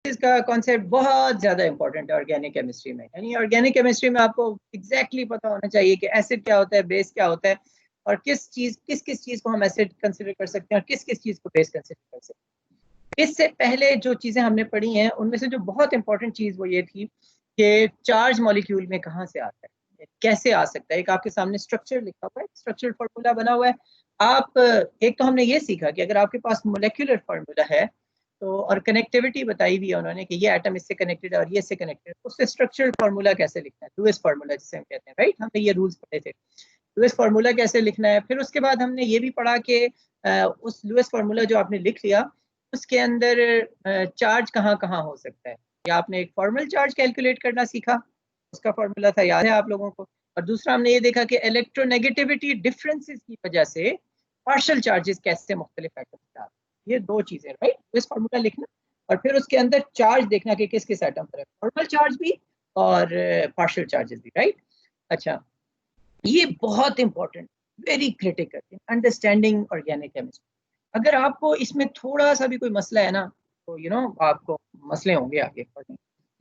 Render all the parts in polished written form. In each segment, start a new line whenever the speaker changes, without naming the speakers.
इसका कॉन्सेप्ट बहुत ज़्यादा इंपॉर्टेंट है ऑर्गेनिक केमिस्ट्री में। यानी ऑर्गेनिक केमिस्ट्री में आपको एग्जैक्टली पता होना चाहिए कि एसिड क्या होता है, बेस क्या होता है, और किस किस चीज़ को हम एसिड कंसिडर कर सकते हैं और किस किस को बेस कंसिडर कर सकते हैं। इससे पहले जो चीज़ें हमने पढ़ी हैं उनमें से जो बहुत इंपॉर्टेंट चीज़ वो ये थी कि चार्ज मॉलिक्यूल में कहाँ से आता है, कैसे आ सकता है। एक आपके सामने स्ट्रक्चर लिखा हुआ है, स्ट्रक्चरल फार्मूला बना हुआ है। आप एक तो हमने ये सीखा कि अगर आपके पास मोलेक्युलर फार्मूला है तो, और कनेक्टिविटी बताई हुई है उन्होंने कि ये एटम इससे कनेक्टेड है और ये इससे कनेक्टेड है, उससे स्ट्रक्चरल फार्मूला कैसे लिखना है, लुईस फार्मूला जिसे हम कहते हैं, राइट। हमने ये रूल्स पढ़े थे, लुईस फार्मूला कैसे लिखना है। फिर उसके बाद हमने ये भी पढ़ा कि उस लुईस फार्मूला जो आपने लिख लिया उसके अंदर चार्ज कहाँ कहाँ हो सकता है। या आपने एक फॉर्मल चार्ज कैलकुलेट करना सीखा, उसका फार्मूला था, याद है आप लोगों को। और दूसरा हमने ये देखा कि इलेक्ट्रोनेगेटिविटी डिफरेंसेस की वजह से पार्शियल चार्जेस कैसे मुख्तलिफ एटम्स में आते हैं। ये दो चीजें, राइट। इस फार्मूला लिखना और फिर उसके अंदर चार्ज देखना कि किस किस एटम पर है, फॉर्मल चार्ज भी और पार्शियल चार्जेस भी, राइट। अच्छा, ये बहुत important, very critical in understanding organic chemistry. अगर आपको इसमें थोड़ा सा भी कोई मसला है ना तो आपको मसले होंगे आगे पढ़ने।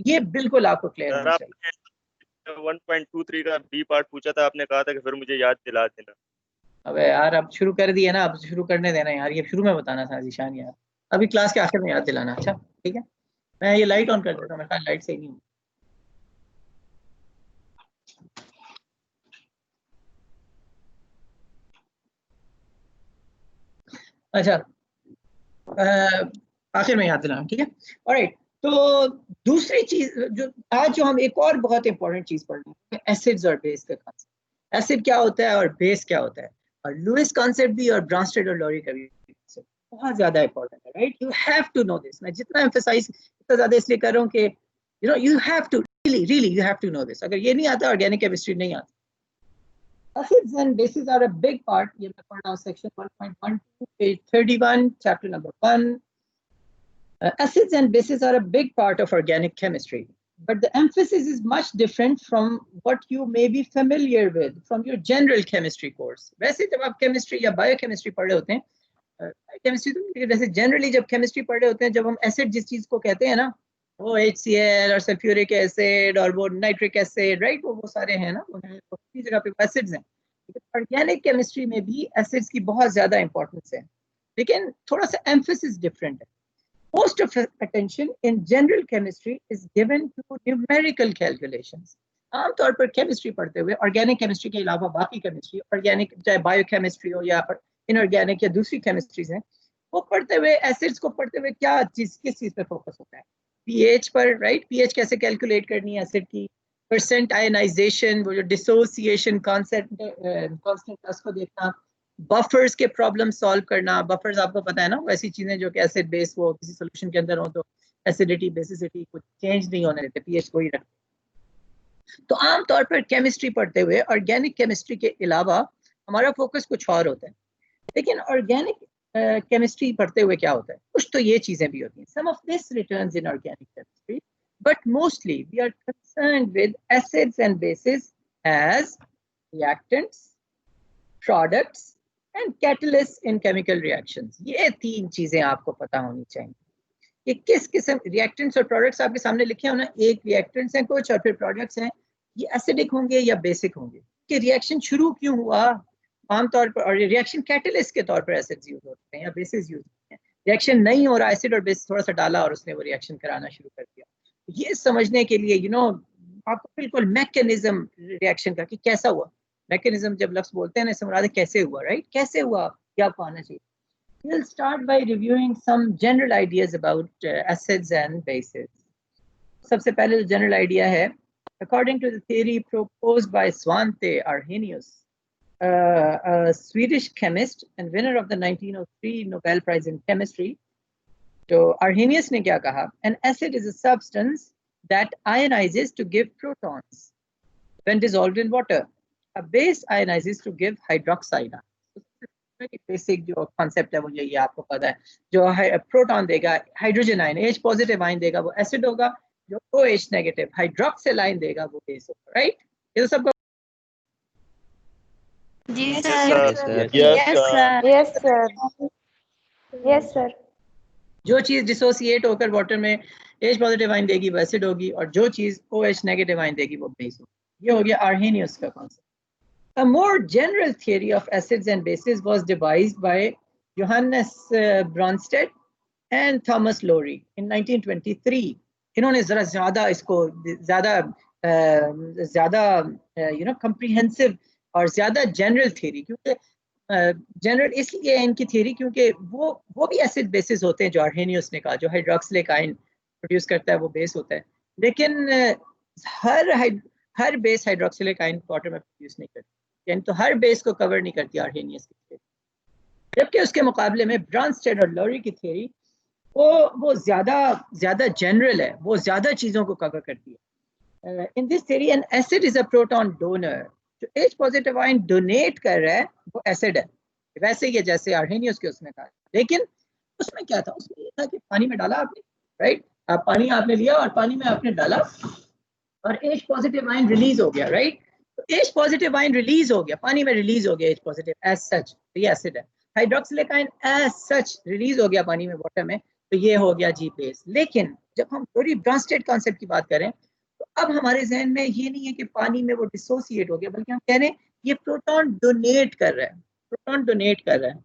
ये बिल्कुल आपको क्लियर होना चाहिए।
1.23 का बी पार्ट पूछा था, आपने कहा था कि फिर मुझे याद दिला देना।
अबे यार अब शुरू कर दिया ना, अब शुरू करने देना यार, ये शुरू में बताना था जीशान यार, अभी क्लास के आखिर में याद दिलाना। अच्छा ठीक है, मैं ये लाइट ऑन कर देता हूँ, मेरे ख्याल लाइट सही नहीं हूँ। अच्छा आखिर में याद दिलाना, ठीक है। ऑलराइट, तो दूसरी चीज जो हम एक और बहुत इंपॉर्टेंट चीज पढ़ रहे हैं, एसिड्स और बेस का कॉन्सेप्ट। एसिड क्या होता है और बेस क्या होता है, और लुईस कॉन्सेप्ट भी और ब्रांस्टेड और लॉरी का भी बहुत ज्यादा इंपॉर्टेंट है, right. You have to know this. मैं जितना एम्फसाइज इतना ज्यादा इसलिए कर रहा हूँ कि you have to really you have to know this. अगर ये नहीं आता ऑर्गेनिक केमिस्ट्री नहीं आती। Acids and bases are a big part. ये मैं पढ़ रहा हूँ section 1.12, page 31, chapter number 1. Acids and bases are a big part of organic chemistry, but the emphasis is much different from what you may be familiar with from your general chemistry course. वैसे जब आप chemistry या biochemistry पढ़ रहे होते हैं, chemistry तो वैसे generally जब chemistry पढ़ रहे होते हैं, जब हम acid जिस चीज को कहते हैं ना, वो HCl और सल्फ्यूरिक एसिड और वो नाइट्रिक एसिड, राइट, वो सारे हैं ना, वो किसी जगह पे एसिड्स हैं। ऑर्गेनिक केमिस्ट्री में भी एसिड्स की बहुत ज्यादा इंपॉर्टेंस है, लेकिन थोड़ा सा एम्फेसिस डिफरेंट है। Most of attention in general chemistry is given to numerical calculations. आमतौर पर केमिस्ट्री पढ़ते हुए ऑर्गेनिक केमिस्ट्री के अलावा बाकी केमिस्ट्री, ऑर्गेनिक चाहे बायोकेमिस्ट्री हो या इनऑर्गेनिक या दूसरी केमिस्ट्रीज हैं, वो पढ़ते हुए एसिड्स को पढ़ते हुए क्या चीज किस चीज पे फोकस होता है, पीएच पर, राइट। पीएच कैसे कैलकुलेट करनी है एसिड की, परसेंट आयनाइजेशन, वो जो डिसोसिएशन कांस्टेंट उसको देखना, बफर्स के प्रॉब्लम सॉल्व करना। बफर्स आपको पता है ना, वैसी चीजें जो कि एसिड बेस वो किसी सॉल्यूशन के अंदर हो तो एसिडिटी बेसिसिटी कुछ चेंज नहीं होने देते, पीएच को ही रखते। तो आमतौर पर केमिस्ट्री पढ़ते हुए ऑर्गेनिक केमिस्ट्री के अलावा हमारा फोकस कुछ और होता है। लेकिन ऑर्गेनिक केमिस्ट्री पढ़ते हुए क्या होता है, कुछ तो ये चीजें भी होती हैं। Some of this returns in organic chemistry, but mostly we are concerned with acids and bases as reactants, products and catalyst in chemical reactions. ये तीन चीजें आपको पता होनी चाहिए कि किस किस्म रिएक्टेंट्स और प्रोडक्ट्स आपके सामने लिखे हो ना, एक रिएक्टेंट्स हैं कुछ और फिर प्रोडक्ट्स हैं, ये एसिडिक होंगे या बेसिक होंगे, कि रिएक्शन शुरू क्यों हुआ आमतौर पर, और रिएक्शन कैटलिस्ट के तौर पर एसिड्स यूज होते हैं या बेसिस यूज होते हैं। रिएक्शन नहीं हो रहा, एसिड और बेस थोड़ा सा डाला और उसने वो रिएक्शन कराना शुरू कर दिया। ये समझने के लिए आपको बिल्कुल मैकेनिज्म रिएक्शन का कि कैसा हुआ। मैकेनिज्म जब लफ्ज बोलते हैं ना, इससे मुराद कैसे हुआ, राइट, कैसे हुआ ये आपको आना चाहिए। We'll start by reviewing some general ideas about acids and bases. सबसे पहले जो general idea है, according to the theory proposed by Svante Arrhenius, a Swedish chemist and winner of the 1903 Nobel Prize in Chemistry. तो Arrhenius ने क्या कहा? An acid is a substance that ionizes to give protons when dissolved in water. A base ionizes to give hydroxide. Basic जो concept है वो यही है, आपको पता है। जो प्रोटॉन देगा hydrogen ion, H positive ion देगा वो एसिड होगा, जो OH नेगेटिव हाइड्रोक्सिल आयन देगा वो बेस होगा, राइट। ये तो सबको
जी sir.
Yes sir.
Yes sir. Yes sir. Yes sir.
जो चीज डिसोसिएट होकर वाटर में H पॉजिटिव आयन देगी वो एसिड होगी, और जो चीज OH नेगेटिव आयन देगी वो बेस होगी। ये हो गया आर्हेनियस का concept. A more general theory of acids and bases was devised by Johannes Bronsted and Thomas Lowry in 1923. इन्होंने जरा ज्यादा इसको ज्यादा comprehensive और ज्यादा जनरल थ्योरी, क्योंकि जनरल इसलिए इनकी थ्योरी क्योंकि वो भी एसिड बेसिस होते हैं, जो आर्हेनियस ने कहा, जो हाइड्रोक्सिलिक आयन प्रोड्यूस करता है वो बेस होता है, लेकिन हर बेस हाइड्रोक्सिलिक आयन वाटर में प्रोड्यूस नहीं करती, यानी तो हर बेस को कवर नहीं करती आर्हेनियस की थ्योरी। जबकि उसके मुकाबले में ब्रॉन्स्टेड और लॉरी की थ्योरी वो ज्यादा जनरल है, वो ज्यादा चीजों को कवर करती है। In this theory N acid is a proton donor. जो H पॉजिटिव आयन डोनेट कर रहा है वो एसिड है, वैसे ही है जैसे आर्हेनियस के उसमें कहा। लेकिन उसमें क्या था, उसमें ये था कि पानी में डाला आपने, राइट, आप पानी आपने लिया और पानी में आपने डाला और H पॉजिटिव आयन रिलीज हो गया, राइट। तो H पॉजिटिव आयन रिलीज हो गया, पानी में रिलीज हो गया H पॉजिटिव एज सच, तो ये एसिड है। Hydroxylic ion as such release हो गया पानी में, वाटर में, तो ये हो गया G बेस। लेकिन जब हम थोड़ी ब्रॉन्स्टेड कॉन्सेप्ट की बात करें तो अब हमारे जहन में ये नहीं है कि पानी में वो डिसोसिएट हो गया, बल्कि हम कह रहे हैं ये प्रोटॉन डोनेट कर रहा है, प्रोटॉन डोनेट कर रहा है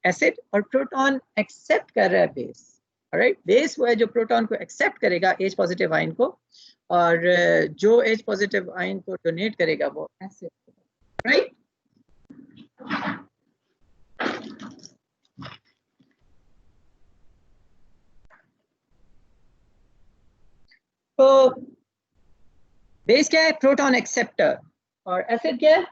एसिड, और प्रोटॉन एक्सेप्ट कर रहा है बेस। ऑलराइट, बेस वो है जो प्रोटॉन को एक्सेप्ट करेगा H पॉजिटिव आयन को, और जो H पॉजिटिव आयन को डोनेट करेगा वो एसिड, राइट। तो बेस क्या है, प्रोटॉन एक्सेप्टर, और एसिड क्या है,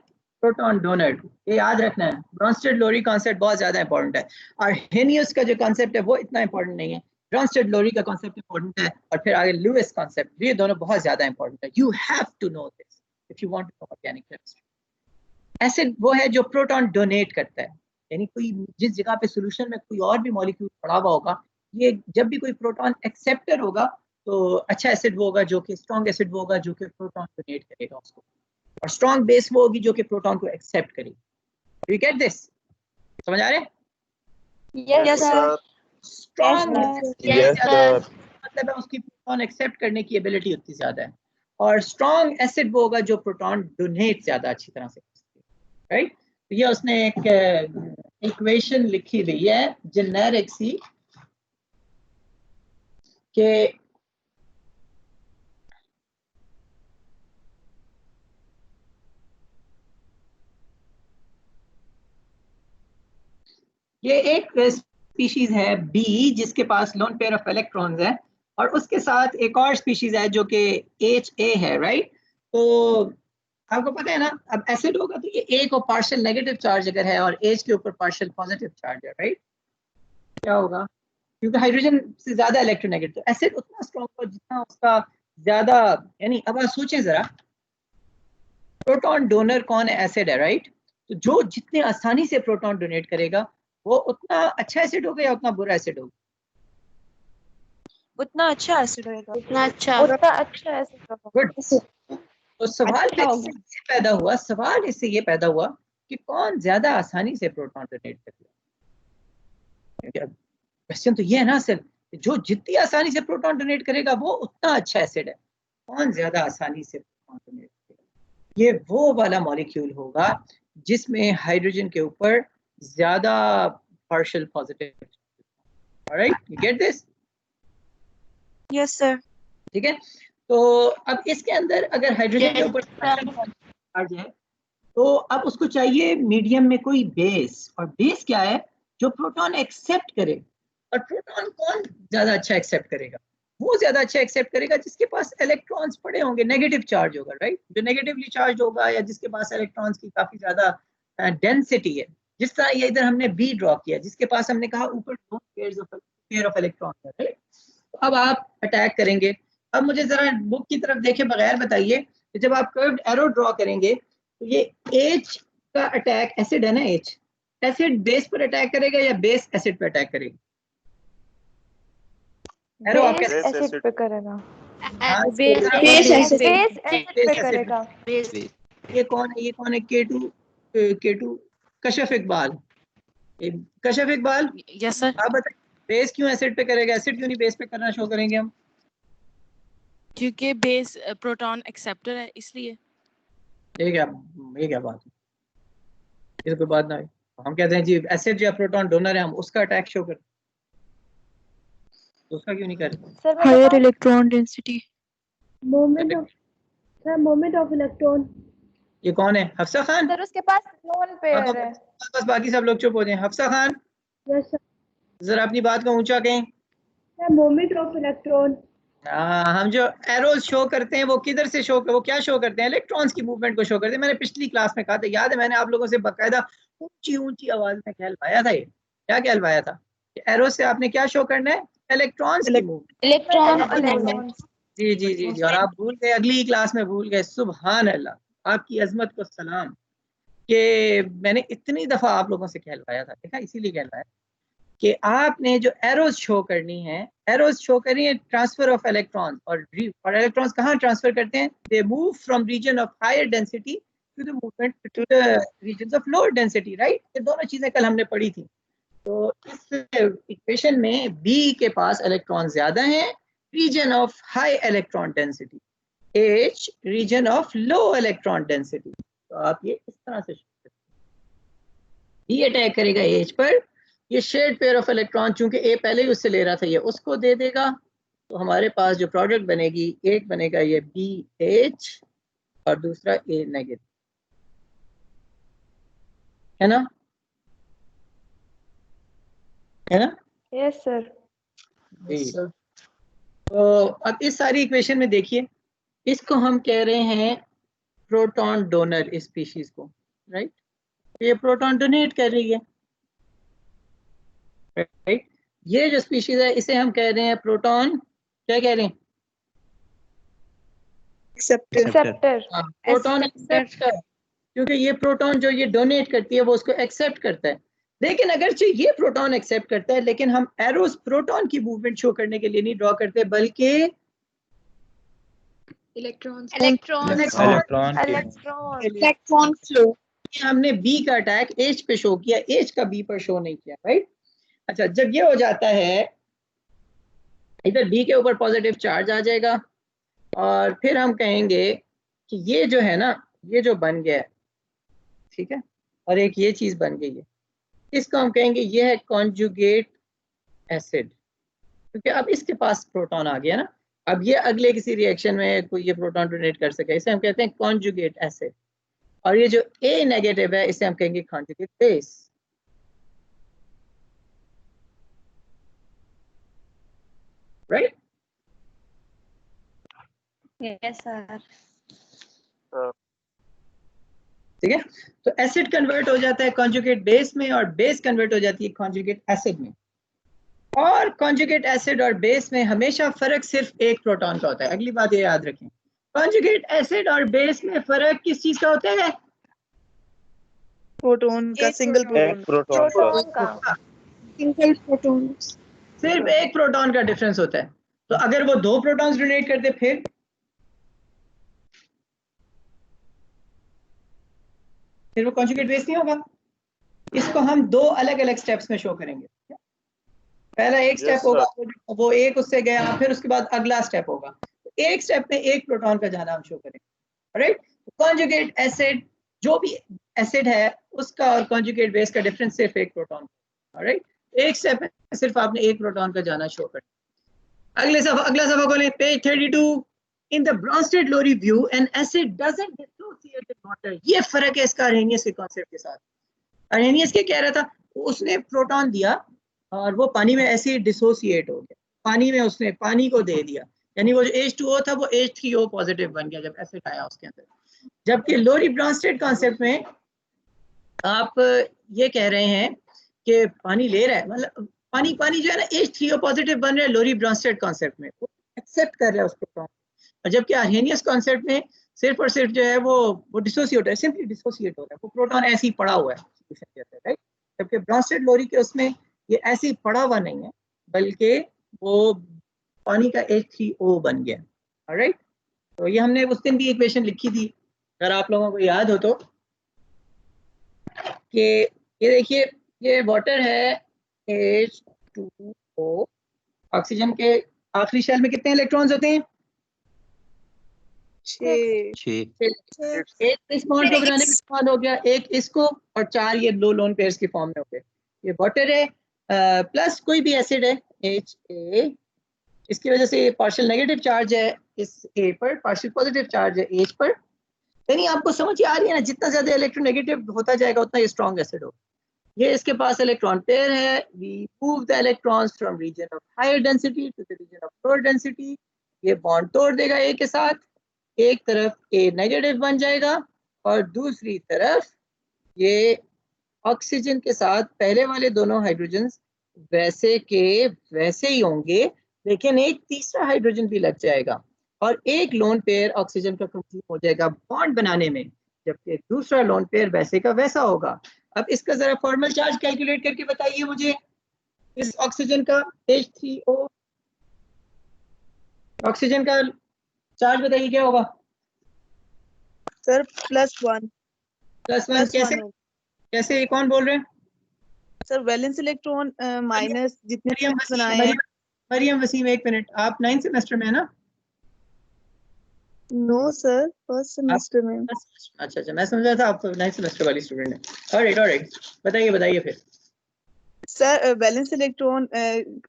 प्रोटॉन डोनर। ये याद रखना है, ब्रॉन्स्टेड लोरी कॉन्सेप्ट बहुत ज्यादा इंपॉर्टेंट है, और आर्हेनियस का जो कॉन्सेप्ट है वो इतना इंपॉर्टेंट नहीं है, ब्रॉन्स्टेड लोरी का कॉन्सेप्ट इंपॉर्टेंट है, और फिर आगे लुईस कॉन्सेप्ट, ये दोनों बहुत ज्यादा इंपॉर्टेंट है। You have to know this if you want to know organic chemistry. Acid वो है जो प्रोटॉन डोनेट करता है, यानी कोई जिस जगह पे सॉल्यूशन में कोई और भी मॉलिक्यूल पड़ा हुआ होगा, ये जब भी कोई प्रोटॉन एक्सेप्टर होगा तो अच्छा एसिड वो होगा जो कि स्ट्रॉन्ग एसिड वो होगा जो कि प्रोटॉन डोनेट करेगा उसको, और स्ट्रॉन्ग बेस वो होगी जो कि प्रोटॉन को एक्सेप्ट करेगी। यू गेट दिस, समझ आ रहे हैं?
Yes sir.
स्ट्रॉन्ग
मतलब
है उसकी प्रोटॉन एक्सेप्ट करने की एबिलिटी उतनी ज्यादा है, और स्ट्रॉन्ग एसिड वो होगा जो प्रोटॉन डोनेट ज्यादा अच्छी तरह से, राइट। तो ये उसने एक इक्वेशन लिखी हुई है जेनेरिक सी के ये एक स्पीशीज है बी जिसके पास लोन पेयर ऑफ इलेक्ट्रॉन्स है, और उसके साथ एक और स्पीशीज है जो कि HA है, राइट। तो आपको पता है ना, अब एसिड होगा तो ये A को पार्शियल नेगेटिव चार्ज अगर है और H के ऊपर पार्शियल पॉजिटिव चार्ज है, राइट, क्या होगा, क्योंकि हाइड्रोजन से ज्यादा इलेक्ट्रोनेगेटिव, तो एसिड उतना स्ट्रॉन्ग होगा जितना उसका ज्यादा, यानी अब आप सोचें जरा, प्रोटॉन डोनर कौन है, एसिड है, राइट। तो जो जितने आसानी से प्रोटॉन डोनेट करेगा वो उतना अच्छा एसिड होगा या उतना बुरा एसिड होगा?
उतना अच्छा एसिड होगा,
उतना अच्छा
एसिड होगा।
गुड। तो सवाल
अच्छा होगा।
इससे ये पैदा हुआ कि कौन ज्यादा आसानी से प्रोटॉन डोनेट करेगा। क्वेश्चन तो ये है ना सर, जो जितनी आसानी से प्रोटॉन डोनेट करेगा वो उतना अच्छा एसिड है, कौन ज्यादा आसानी से प्रोटॉन डोनेट करेगा, ये वो वाला मॉलिक्यूल होगा जिसमें हाइड्रोजन के ऊपर ज्यादा partial positive. Alright, you get this?
Yes sir.
ठीक है, तो अब इसके अंदर अगर हाइड्रोजन के ऊपर चार्ज है तो अब उसको चाहिए मीडियम में कोई बेस, और बेस क्या है, जो प्रोटॉन एक्सेप्ट करे। और प्रोटॉन कौन ज्यादा अच्छा एक्सेप्ट करेगा, वो ज्यादा अच्छा एक्सेप्ट करेगा जिसके पास इलेक्ट्रॉन्स पड़े होंगे, नेगेटिव चार्ज होगा, राइट, जो नेगेटिवली चार्ज होगा या जिसके पास इलेक्ट्रॉन्स की काफी ज्यादा डेंसिटी है। जिस तरह ये इधर हमने बी ड्रॉ किया, जिसके पास हमने कहा ऊपर दो पेयर ऑफ इलेक्ट्रॉन है, राइट। तो अब आप अटैक करेंगे। अब मुझे जरा बुक की तरफ देखे बगैर बताइए कि जब आप कर्व्ड एरो ड्रॉ करेंगे तो ये H का अटैक, एसिड है ना, H एसिड बेस पर अटैक करेगा या बेस एसिड पर अटैक करेगा? एरो आप
बेस एसिड पे करेगा।
बेस एसिड
पे करेगा।
ये कौन है, ये कौन है, K2 Kashaf Iqbal. Kashaf Iqbal,
yes sir.
आप बताइए बेस क्यों एसिड पे करेगा, एसिड क्यों नहीं बेस पे करना शो करेंगे हम?
क्योंकि बेस प्रोटॉन एक्सेप्टर है इसलिए।
ये क्या बात है, ये तो कोई बात ना है। हम कहते हैं जी एसिड या प्रोटॉन डोनर है, हम उसका अटैक शो करते हैं, उसका क्यों नहीं करते?
सर मैं
हायर
बताऊं?
Electron density.
Moment of electron.
ये कौन है? हफ्सा खान?
सर उसके पास लोन पेयर है।
बस बाकी सब लोग चुप हो जाएं। Hafsa Khan
yes sir.
जरा अपनी बात को ऊंचा कहें।
Moment of electron.
हम जो एरोज शो करते हैं वो किधर से शो, वो क्या शो करते हैं? इलेक्ट्रॉन्स की मूवमेंट को शो करते हैं। मैंने पिछली क्लास में कहा था, याद है? मैंने आप लोगों से बाकायदा ऊंची ऊंची आवाज में कहलवाया था। ये क्या कहलवाया था? एरोज से आपने क्या शो करना है? इलेक्ट्रॉन्स की मूवमेंट।
इलेक्ट्रॉन।
जी जी जी जी। और आप भूल गए, अगली क्लास में भूल गए। सुभान अल्लाह, आपकी अजमत को सलाम, कि मैंने इतनी दफा आप लोगों से कहलवाया था। देखा, इसीलिए कहलवाया कि आपने जो एरोज शो करनी है, एरोज शो करनी है ट्रांसफर ऑफ इलेक्ट्रॉन। और इलेक्ट्रॉन्स कहाँ ट्रांसफर करते हैं? They move from region of higher density to the movement to the region of lower density, right? ये दोनों चीजें कल हमने पढ़ी थी। तो इस इक्वेशन में बी के पास इलेक्ट्रॉन ज्यादा हैं, region of high electron density, H region of low electron density. तो आप ये इस तरह से बी अटैक करेगा एच पर। ये शेयर्ड पेयर ऑफ इलेक्ट्रॉन, चूंकि ए पहले ही उससे ले रहा था, ये उसको दे देगा। तो हमारे पास जो प्रोडक्ट बनेगी, एक बनेगा ये बी एच और दूसरा ए नेगेटिव, है ना? है ना?
Yes sir.
तो अब इस सारी इक्वेशन में देखिए, इसको हम कह रहे हैं प्रोटॉन डोनर स्पीशीज को, राइट? ये प्रोटॉन डोनेट कर रही है, राइट? ये जो स्पीशीज है इसे हम कह रहे हैं प्रोटॉन, क्या कह रहे हैं?
एक्सेप्टर।
Proton acceptor. क्योंकि ये प्रोटॉन जो ये डोनेट करती है वो उसको एक्सेप्ट करता है। लेकिन अगरचे ये प्रोटॉन एक्सेप्ट करता है, लेकिन हम एरोस प्रोटॉन की मूवमेंट शो करने के लिए नहीं ड्रॉ करते, बल्कि
इलेक्ट्रॉन फ्लो।
हमने बी का अटैक एच पे शो किया, एच का बी पर शो नहीं किया, राइट? अच्छा, जब ये हो जाता है, इधर बी के ऊपर पॉजिटिव चार्ज आ जाएगा और फिर हम कहेंगे कि ये जो है ना, ये जो बन गया है, ठीक है, और एक ये चीज बन गई है, इसको हम कहेंगे ये है कॉन्जुगेट एसिड। क्योंकि अब इसके पास प्रोटॉन आ गया ना, अब ये अगले किसी रिएक्शन में कोई ये प्रोटॉन डोनेट कर सके, इसे हम कहते हैं कॉन्जुगेट एसिड। और ये जो ए नेगेटिव है इसे हम कहेंगे conjugate base, right?
Yes sir.
ठीक है, तो एसिड कन्वर्ट हो जाता है कॉन्जुगेट बेस में और बेस कन्वर्ट हो जाती है कॉन्जुगेट एसिड में। और कॉन्जुगेट एसिड और बेस में हमेशा फर्क सिर्फ एक प्रोटॉन का होता है। अगली बात ये याद रखें, कॉन्जुगेट एसिड और बेस में फर्क किस चीज का होता है?
प्रोटॉन का, सिंगल
प्रोटॉन का।
Single proton.
सिर्फ एक प्रोटॉन का डिफरेंस होता है। तो अगर वो दो प्रोटॉन्स डोनेट करते फिर वो कॉन्जुगेट बेस नहीं होगा। इसको हम दो अलग अलग स्टेप्स में शो करेंगे। पहला एक स्टेप होगा, वो एक उससे गया, फिर उसके बाद अगला स्टेप होगा। तो एक स्टेप में एक प्रोटॉन का जाना हम शो करेंगे, राइट? कॉन्जुगेट एसिड, जो भी एसिड है उसका और कॉन्जुगेट बेस का डिफरेंस सिर्फ एक प्रोटॉन, राइट? एक स्टेप में सिर्फ आपने एक प्रोटॉन का जाना शो करना। अगला सफा खोलें, page 32। In the Bronsted-Lowry view, an acid doesn't dissociate in water. ये फर्क है इसका अरेनियस के कॉन्सेप्ट के साथ। अरेनियस के कह रहा था, उसने प्रोटॉन दिया और वो पानी में ऐसे ही डिसोसिएट हो गया, पानी में उसने पानी को दे दिया, यानी वो जो H2O था वो H3O पॉजिटिव बन गया जब एसिड आया उसके अंदर। जबकि लोरी ब्रॉन्स्टेड कॉन्सेप्ट में आप ये कह रहे हैं कि पानी ले रहा है, मतलब पानी जो है ना H3O पॉजिटिव बन रहा है लोरी ब्रॉन्स्टेड कॉन्सेप्ट में, वो एक्सेप्ट कर रहा है उस प्रोटॉन। और जबकि अरेनियस कॉन्सेप्ट में सिर्फ और सिर्फ जो है वो डिसोसिएट है, सिंपली डिसोसिएट हो रहा है, वो प्रोटॉन ऐसे ही पड़ा हुआ है, राइट? जबकि ब्रॉन्स्टेड लोरी के उसमें ये ऐसे ही पड़ा हुआ नहीं है, बल्कि वो पानी का H3O बन गया, राइट? तो ये हमने उस दिन भी इक्वेशन लिखी थी, अगर आप लोगों को याद हो तो, कि ये देखिए, ये वाटर है H2O, O। ऑक्सीजन के आखिरी शेल में कितने इलेक्ट्रॉन्स होते हैं?
6
एक इस बॉन्ड को बनाने के बाद हो गया, एक इसको, और 4 ये दो लोन पेयर्स की फॉर्म में हो गए। ये वाटर है प्लस कोई भी एसिड है Ha, इसकी वजह से पार्शियल नेगेटिव चार्ज है इस A पर, पार्शियल पॉजिटिव चार्ज है H पर। यानी आपको समझ आ रही है ना, जितना ज्यादा इलेक्ट्रोनेगेटिव होता जाएगा उतना ये स्ट्रॉन्ग एसिड होगा। ये इसके पास इलेक्ट्रॉन पेयर है। We move the electrons from region of higher density to the region of lower density. ये बॉन्ड तोड़ देगा A के साथ, एक तरफ A नेगेटिव बन जाएगा और दूसरी तरफ ये ऑक्सीजन के साथ पहले वाले दोनों हाइड्रोजन वैसे के वैसे ही होंगे, लेकिन एक तीसरा हाइड्रोजन भी लग जाएगा और एक लोन पेयर ऑक्सीजन का कंप्लीट हो जाएगा बॉन्ड बनाने में, जबकि दूसरा लोन पेयर वैसे का वैसा होगा। अब इसका जरा फॉर्मल चार्ज कैलकुलेट करके बताइए मुझे, इस ऑक्सीजन का H3O ऑक्सीजन का चार्ज बताइए क्या होगा?
सर +1
+1 कैसे? कैसे कौन बोल रहे हैं?
सर वैलेंस इलेक्ट्रॉन माइनस जितने
मरियम
बनाए
वसीम,
हैं।
मरियम वसीम एक मिनट, आप 9th सेमेस्टर में है ना?
नो सर फर्स्ट सेमेस्टर में।
अच्छा, मैं समझा था आप 9th सेमेस्टर वाली स्टूडेंट है। ऑलराइट, बताइए फिर।
सर वैलेंस इलेक्ट्रॉन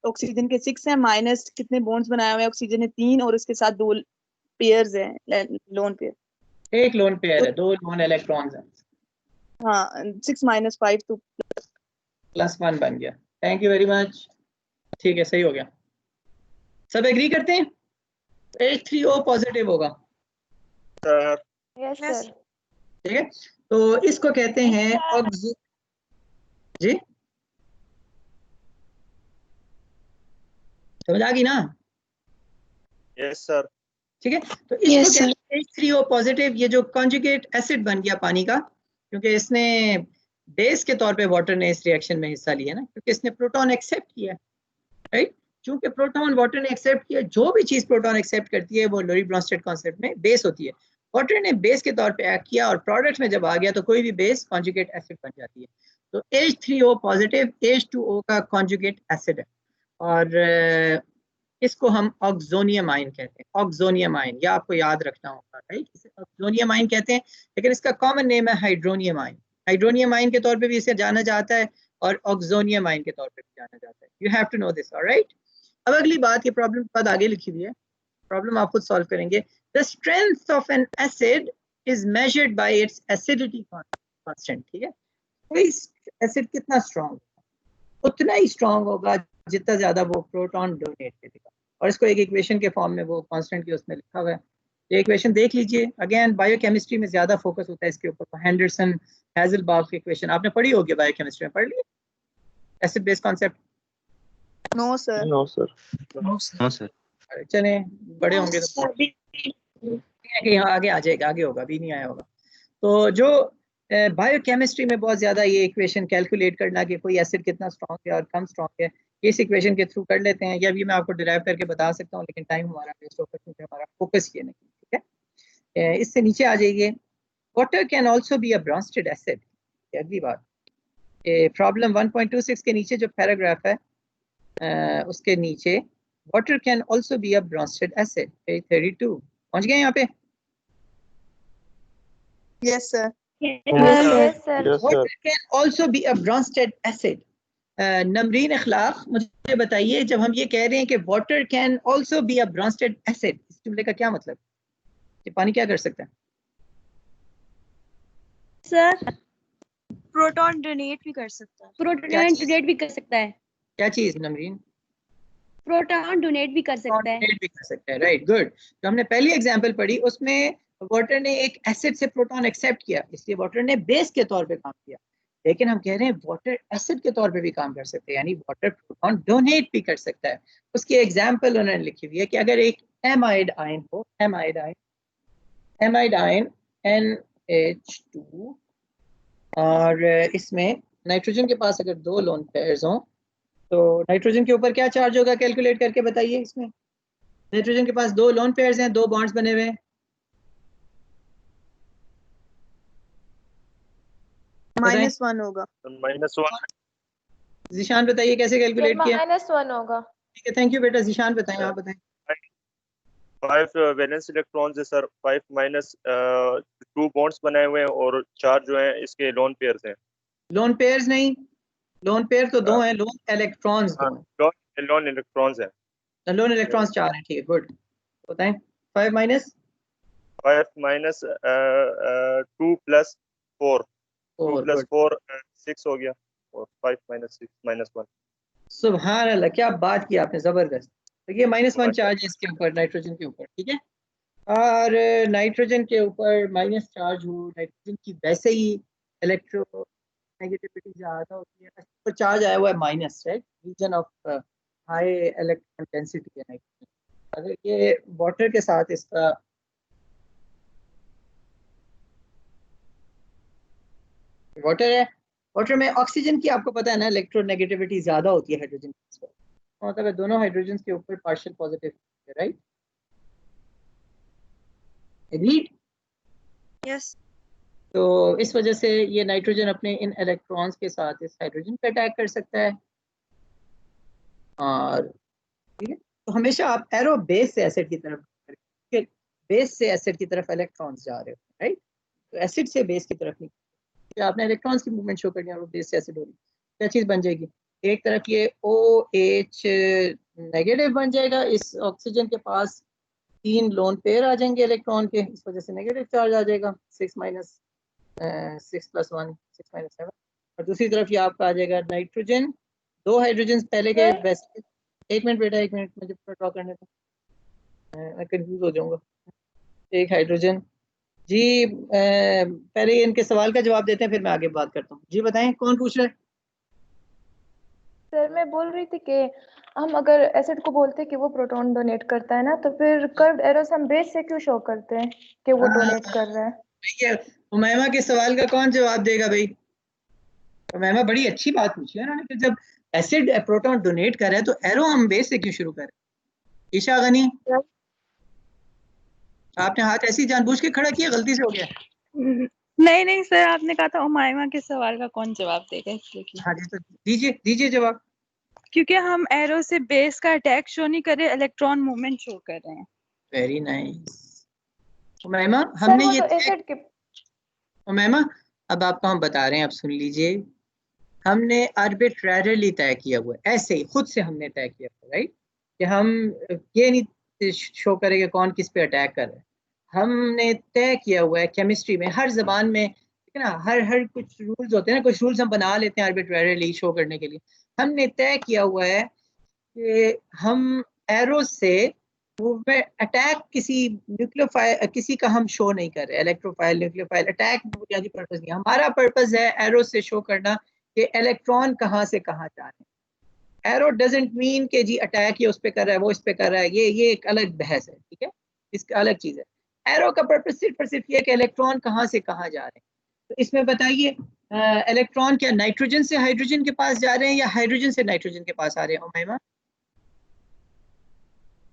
ऑक्सीजन के 6 हैं, माइनस कितने बॉन्ड्स बनाए हुए हैं? ऑक्सीजन ने 3 और उसके साथ 2 पेयर्स हैं, लोन पेयर।
एक लोन पेयर है, 2 लोन इलेक्ट्रॉन्स हैं।
हाँ 6 - 5 तो
+1 बन गया। Thank you very much. ठीक है, सही हो गया। सब एग्री करते हैं? H3O पॉजिटिव होगा,
सर
यस सर।
ठीक है। तो इसको कहते हैं ऑक्सो, जी समझ आ गई ना?
यस सर
ठीक है, तो इसको कहते हैं H3O पॉजिटिव। ये जो कॉन्जुगेट एसिड बन गया पानी का, क्योंकि इसने बेस के तौर पे वाटर ने इस रिएक्शन में हिस्सा लिया ना, क्योंकि इसने प्रोटॉन एक्सेप्ट किया, राइट। चूंकि प्रोटॉन वाटर ने एक्सेप्ट किया, जो भी चीज प्रोटॉन एक्सेप्ट करती है वो लोरी ब्रॉन्स्टेड कॉन्सेप्ट में बेस होती है। वाटर ने बेस के तौर पे एक्ट किया और प्रोडक्ट में जब आ गया तो कोई भी बेस कॉन्जुगेट एसिड बन जाती है। तो H3O पॉजिटिव H2O का कॉन्जुगेट एसिड है और इसको हम ऑक्सोनियम आयन कहते हैं। ऑक्सोनियम आयन, या आपको याद रखना होगा, राइट। इसे ऑक्सोनियम आयन कहते हैं, लेकिन इसका कॉमन नेम है हाइड्रोनियम आयन। हाइड्रोनियम आयन के तौर पे भी इसे जाना जाता है और ऑक्सोनियम आयन के तौर पे भी जाना जाता है। You have to know this, alright. अब अगली बात, ये प्रॉब्लम के बाद आगे लिखी हुई है, प्रॉब्लम आप खुद सॉल्व करेंगे। The strength of N acid is measured by it's acidity constant, ठीक है। कोई एसिड कितना स्ट्रॉन्ग, उतना ही स्ट्रॉन्ग होगा जितना ज्यादा वो प्रोटॉन डोनेट करेगा, और इसको एक इक्वेशन के फॉर्म में वो कांस्टेंट की उसमें लिखा हुआ है। ये इक्वेशन देख लीजिए। अगेन बायोकेमिस्ट्री में ज्यादा फोकस होता है इसके ऊपर, तो हेंडरसन हैज़लबार्ग की इक्वेशन आपने पढ़ी होगी, बायोकेमिस्ट्री में पढ़ ली, acid base concept?
No sir.
No sir
no sir.
चले बड़े होंगे तो यहाँ आगे आ जाएगा, आगे होगा, अभी नहीं आया होगा। तो जो बायोकेमिस्ट्री में बहुत ज्यादा ये इक्वेशन कैलकुलेट करना कि कोई एसिड कितना स्ट्रॉन्ग है और कम स्ट्रॉन्ग है, इस इक्वेशन के थ्रू कर लेते हैं, या भी मैं आपको डिराइव करके बता सकता हूँ, लेकिन टाइम हमारा वेस्ट होगा क्योंकि हमारा फोकस ये नहीं, ठीक है। इससे नीचे आ जाइए। Water can also be a Brønsted acid, अगली बात। प्रॉब्लम 1.26 के नीचे जो पैराग्राफ है उसके नीचे, water can also be a Brønsted acid, 32 पहुंच गए यहाँ पे?
Yes sir.
Yes sir.
Water can also be a Bronsted acid. नमरीन अखलाक, मुझे बताइए, जब हम ये कह रहे हैं कि water can also be a Brønsted acid, इस जुमले का क्या मतलब? कि पानी क्या कर सकता है?
सर
प्रोटॉन डोनेट भी कर सकता है।
प्रोटॉन डोनेट भी कर सकता है।
क्या चीज नमरीन?
प्रोटॉन डोनेट भी कर सकता है।
डोनेट भी कर सकता है, राइट, गुड। तो हमने पहली एग्जांपल पढ़ी, उसमें वाटर ने एक एसिड से प्रोटॉन एक्सेप्ट किया, इसलिए वाटर ने बेस के तौर पे काम किया। लेकिन हम कह रहे हैं वाटर एसिड के तौर पे भी काम कर सकते हैं, यानी वाटर प्रोटॉन डोनेट भी कर सकता है। उसकी एग्जांपल उन्होंने लिखी हुई है कि अगर एक एमाइड आयन हो, एमाइड आयन NH2, और इसमें नाइट्रोजन के पास अगर 2 लोन पेयर्स हों, तो नाइट्रोजन के ऊपर क्या चार्ज होगा, कैलकुलेट करके बताइए। इसमें नाइट्रोजन के पास 2 लोन पेयर्स हैं, 2 बॉन्ड्स बने हुए हैं,
-1 होगा।
-1
जीशान बताइए कैसे कैलकुलेट किया?
-1 होगा।
ठीक है, थैंक यू बेटा। जीशान बताएं, आप बताएं।
5 वैलेंस इलेक्ट्रॉन्स है सर, 5 माइनस 2 बॉन्ड्स बनाए हुए हैं और 4 जो हैं इसके लोन पेयर्स हैं।
लोन पेयर्स नहीं, लोन पेयर तो 2 हैं, लोन इलेक्ट्रॉन्स 2 हैं।
लोन इलेक्ट्रॉन्स हैं।
लोन इलेक्ट्रॉन्स 4 हैं, ठीक है, गुड। बताएं। 5 minus
5 minus 2 plus 4, 2
4,
plus
good.
4 6 हो गया, और 5 माइनस 6 माइनस 1।
सुभान अल्लाह, क्या बात की आपने, जबरदस्त। तो ये -1 चार्ज है इसके ऊपर, नाइट्रोजन के ऊपर, ठीक है। और नाइट्रोजन के ऊपर माइनस चार्ज हो, नाइट्रोजन की वैसे ही इलेक्ट्रो नेगेटिविटी ज्यादा होती है, तो चार्ज आया हुआ है minus, right, region of high electron density है नाइट्रोजन। अगर ये वाटर के साथ इसका वाटर है, वाटर में ऑक्सीजन की आपको पता है ना इलेक्ट्रोनेगेटिविटी ज्यादा होती है हाइड्रोजन की, मतलब है दोनों हाइड्रोजन के ऊपर partial positive, right? Agreed?
Yes.
तो इस वजह से ये नाइट्रोजन अपने इन इलेक्ट्रॉन्स के साथ इस हाइड्रोजन पे अटैक कर सकता है। और ठीक है, तो हमेशा आप एरो बेस से एसिड की तरफ, बेस से एसिड की तरफ इलेक्ट्रॉन्स जा रहे हो, राइट? तो एसिड से बेस की तरफ नहीं, आपने इलेक्ट्रॉन्स की मूवमेंट शो करनी है और बेस से एसिड हो रही है, क्या चीज बन जाएगी? एक तरफ ये OH नेगेटिव बन जाएगा, इस ऑक्सीजन के पास 3 लोन पेयर आ जाएंगे इलेक्ट्रॉन के, इस वजह से नेगेटिव चार्ज आ जाएगा, 6 माइनस 6 प्लस 1 6 माइनस 7। और दूसरी तरफ ये आपका आ जाएगा नाइट्रोजन, 2 हाइड्रोजन पहले के वैसे। एक मिनट बेटा, एक मिनट, मुझे ड्रॉ करने दो, मैं कंफ्यूज हो जाऊंगा। एक हाइड्रोजन जी, पहले इनके सवाल का जवाब देते हैं, फिर मैं आगे बात करता हूँ। जी बताएं, कौन पूछ रहा है?
सर मैं बोल रही थी कि हम अगर एसिड को बोलते हैं कि वो प्रोटॉन डोनेट करता है ना, तो फिर कर्व्ड एरोस हम बेस से क्यों शो करते हैं कि वो डोनेट कर रहा है?
भैया उमैमा के सवाल का कौन जवाब देगा भाई? उमैमा बड़ी अच्छी बात पूछी है उन्होंने कि जब एसिड प्रोटॉन डोनेट कर रहा है तो एरो हम बेस से क्यों शुरू करें? ईशा गनी, आपने हाथ ऐसी जानबूझ के खड़ा किया, गलती से हो गया?
नहीं नहीं सर, आपने कहा था उमाइमा के सवाल का कौन जवाब देगा, इसलिए कि
हाँ जी, तो दीजिए दीजिए जवाब।
क्योंकि हम एरो से बेस का अटैक शो नहीं कर रहे, इलेक्ट्रॉन मूवमेंट शो कर रहे हैं।
वेरी नाइस उमैमा,
सर
हमने
वो
ये
तो एसिड के
उमैमा, अब आपको हम बता रहे हैं, अब सुन लीजिए। हमने आर्बिट्रेरली तय किया हुआ है, ऐसे ही खुद से हमने तय किया हुआ, राइट, कि हम ये नहीं शो करेंगे कौन किस पे अटैक कर रहा है। हमने तय किया हुआ है केमिस्ट्री में, हर जबान में, ठीक है ना, हर हर कुछ रूल्स होते हैं ना, कुछ रूल्स हम बना लेते हैं आर्बिट्रेरली शो करने के लिए। हमने तय किया हुआ है कि हम एरो से मूवमेंट अटैक किसी न्यूक्लियोफाइल किसी का हम शो नहीं कर रहे, इलेक्ट्रोफाइल न्यूक्लियोफाइल अटैक बुनियादी पर्पस नहीं, हमारा पर्पस है एरो से शो करना कि इलेक्ट्रॉन कहाँ से कहाँ जा रहे हैं। एरो डजंट मीन कि जी अटैक ये उस पर कर रहा है, वो इस पे कर रहा है, ये एक अलग बहस है, ठीक है, इसका अलग चीज है। एरो का पर्पस सिर्फ और सिर्फ ये कि इलेक्ट्रॉन कहाँ से कहाँ जा रहे हैं। तो इसमें बताइए, इलेक्ट्रॉन क्या नाइट्रोजन से हाइड्रोजन के पास जा रहे हैं या हाइड्रोजन से नाइट्रोजन के पास आ रहे हैं उमैमा?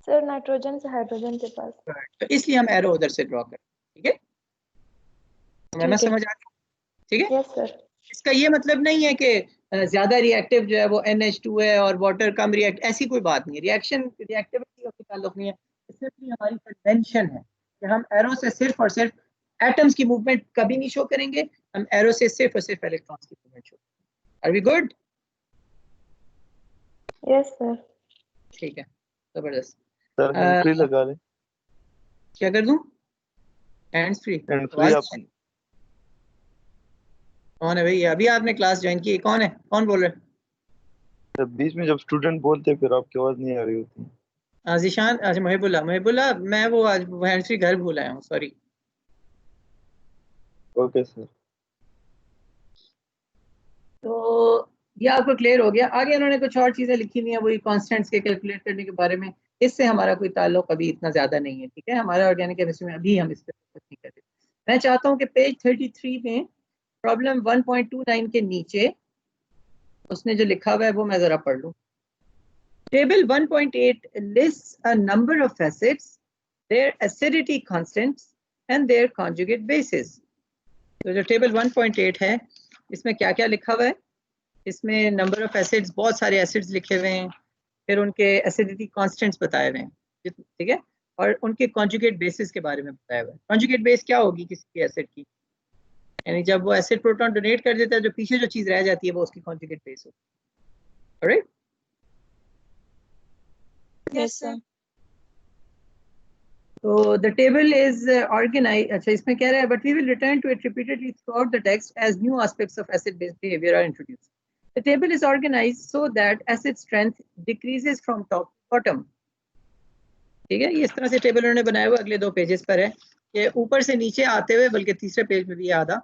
सर नाइट्रोजन से हाइड्रोजन के पास।
तो इसलिए हम एरो उधर से ड्रॉ करें, ठीक है, उमैमा
ठीक है।
समझ आ गई? ठीक है,
यस सर।
इसका ये मतलब नहीं है कि ज्यादा रिएक्टिव जो है वो NH2 है और वाटर कम रिएक्ट, ऐसी कोई बात नहीं है, रिएक्शन रिएक्टिविटी का कोई ताल्लुक नहीं है, सिर्फ हमारी कन्वेंशन है कि हम एरो से सिर्फ और सिर्फ एटम्स की मूवमेंट कभी नहीं शो करेंगे, हम एरो से सिर्फ और सिर्फ इलेक्ट्रॉन्स की मूवमेंट शो करेंगे। Are we good?
Yes sir.
ठीक है, जबरदस्त।
सर हैंड फ्री लगा लें।
क्या कर दूं? Hands free?
हैंड फ्री आप
कौन है भाई? अभी आपने क्लास ज्वाइन की, कौन है, कौन बोल रहा है?
जब बीच में जब स्टूडेंट बोलते हैं फिर आपकी आवाज नहीं आ रही होती।
आजीशान, अच्छा महिबुल्ला, महिबुल्ला, मैं वो आज हैंड्स फ्री घर भूल आया हूँ, सॉरी।
Okay sir.
तो ये आपको क्लियर हो गया। आगे उन्होंने कुछ और चीजें लिखी हुई हैं वही कॉन्स्टेंट्स के कैलकुलेट करने के बारे में, इससे हमारा कोई ताल्लुक अभी इतना ज्यादा नहीं है, ठीक है, हमारा ऑर्गेनिक केमिस्ट्री में अभी हम इस पर फोकस नहीं कर रहे। मैं चाहता हूँ कि पेज 33 में प्रॉब्लम 1.29 के नीचे उसने जो लिखा हुआ है वो मैं जरा पढ़ लूँ। Table 1.8 lists a number of acids, their acidity constants and their conjugate bases। तो जो टेबल 1.8 है इसमें क्या क्या लिखा हुआ है? इसमें नंबर ऑफ एसिड्स, बहुत सारे एसिड्स लिखे हुए हैं, फिर उनके एसिडिटी कांस्टेंट्स बताए हुए हैं, ठीक है, और उनके कॉन्जुगेट बेसिस के बारे में बताया हुआ है। कॉन्जुगेट बेस क्या होगी किसी के एसिड की, यानी जब वो एसिड प्रोटॉन डोनेट कर देता है, जो पीछे जो चीज रह जाती है वो उसकी कॉन्जुगेट बेस होगी। Alright,
yes sir.
तो द टेबल इज ऑर्गेनाइज, अच्छा इसमें कह रहा है but we will return to it repeatedly throughout the text as new aspects of acid based behaviour are introduced. The table is organized so that acid strength decreases from top to bottom. ठीक है, ये इस तरह से table उन्होंने बनाया हुआ, अगले 2 पेजेस पर है कि ऊपर से नीचे आते हुए, बल्कि तीसरे पेज में भी आधा,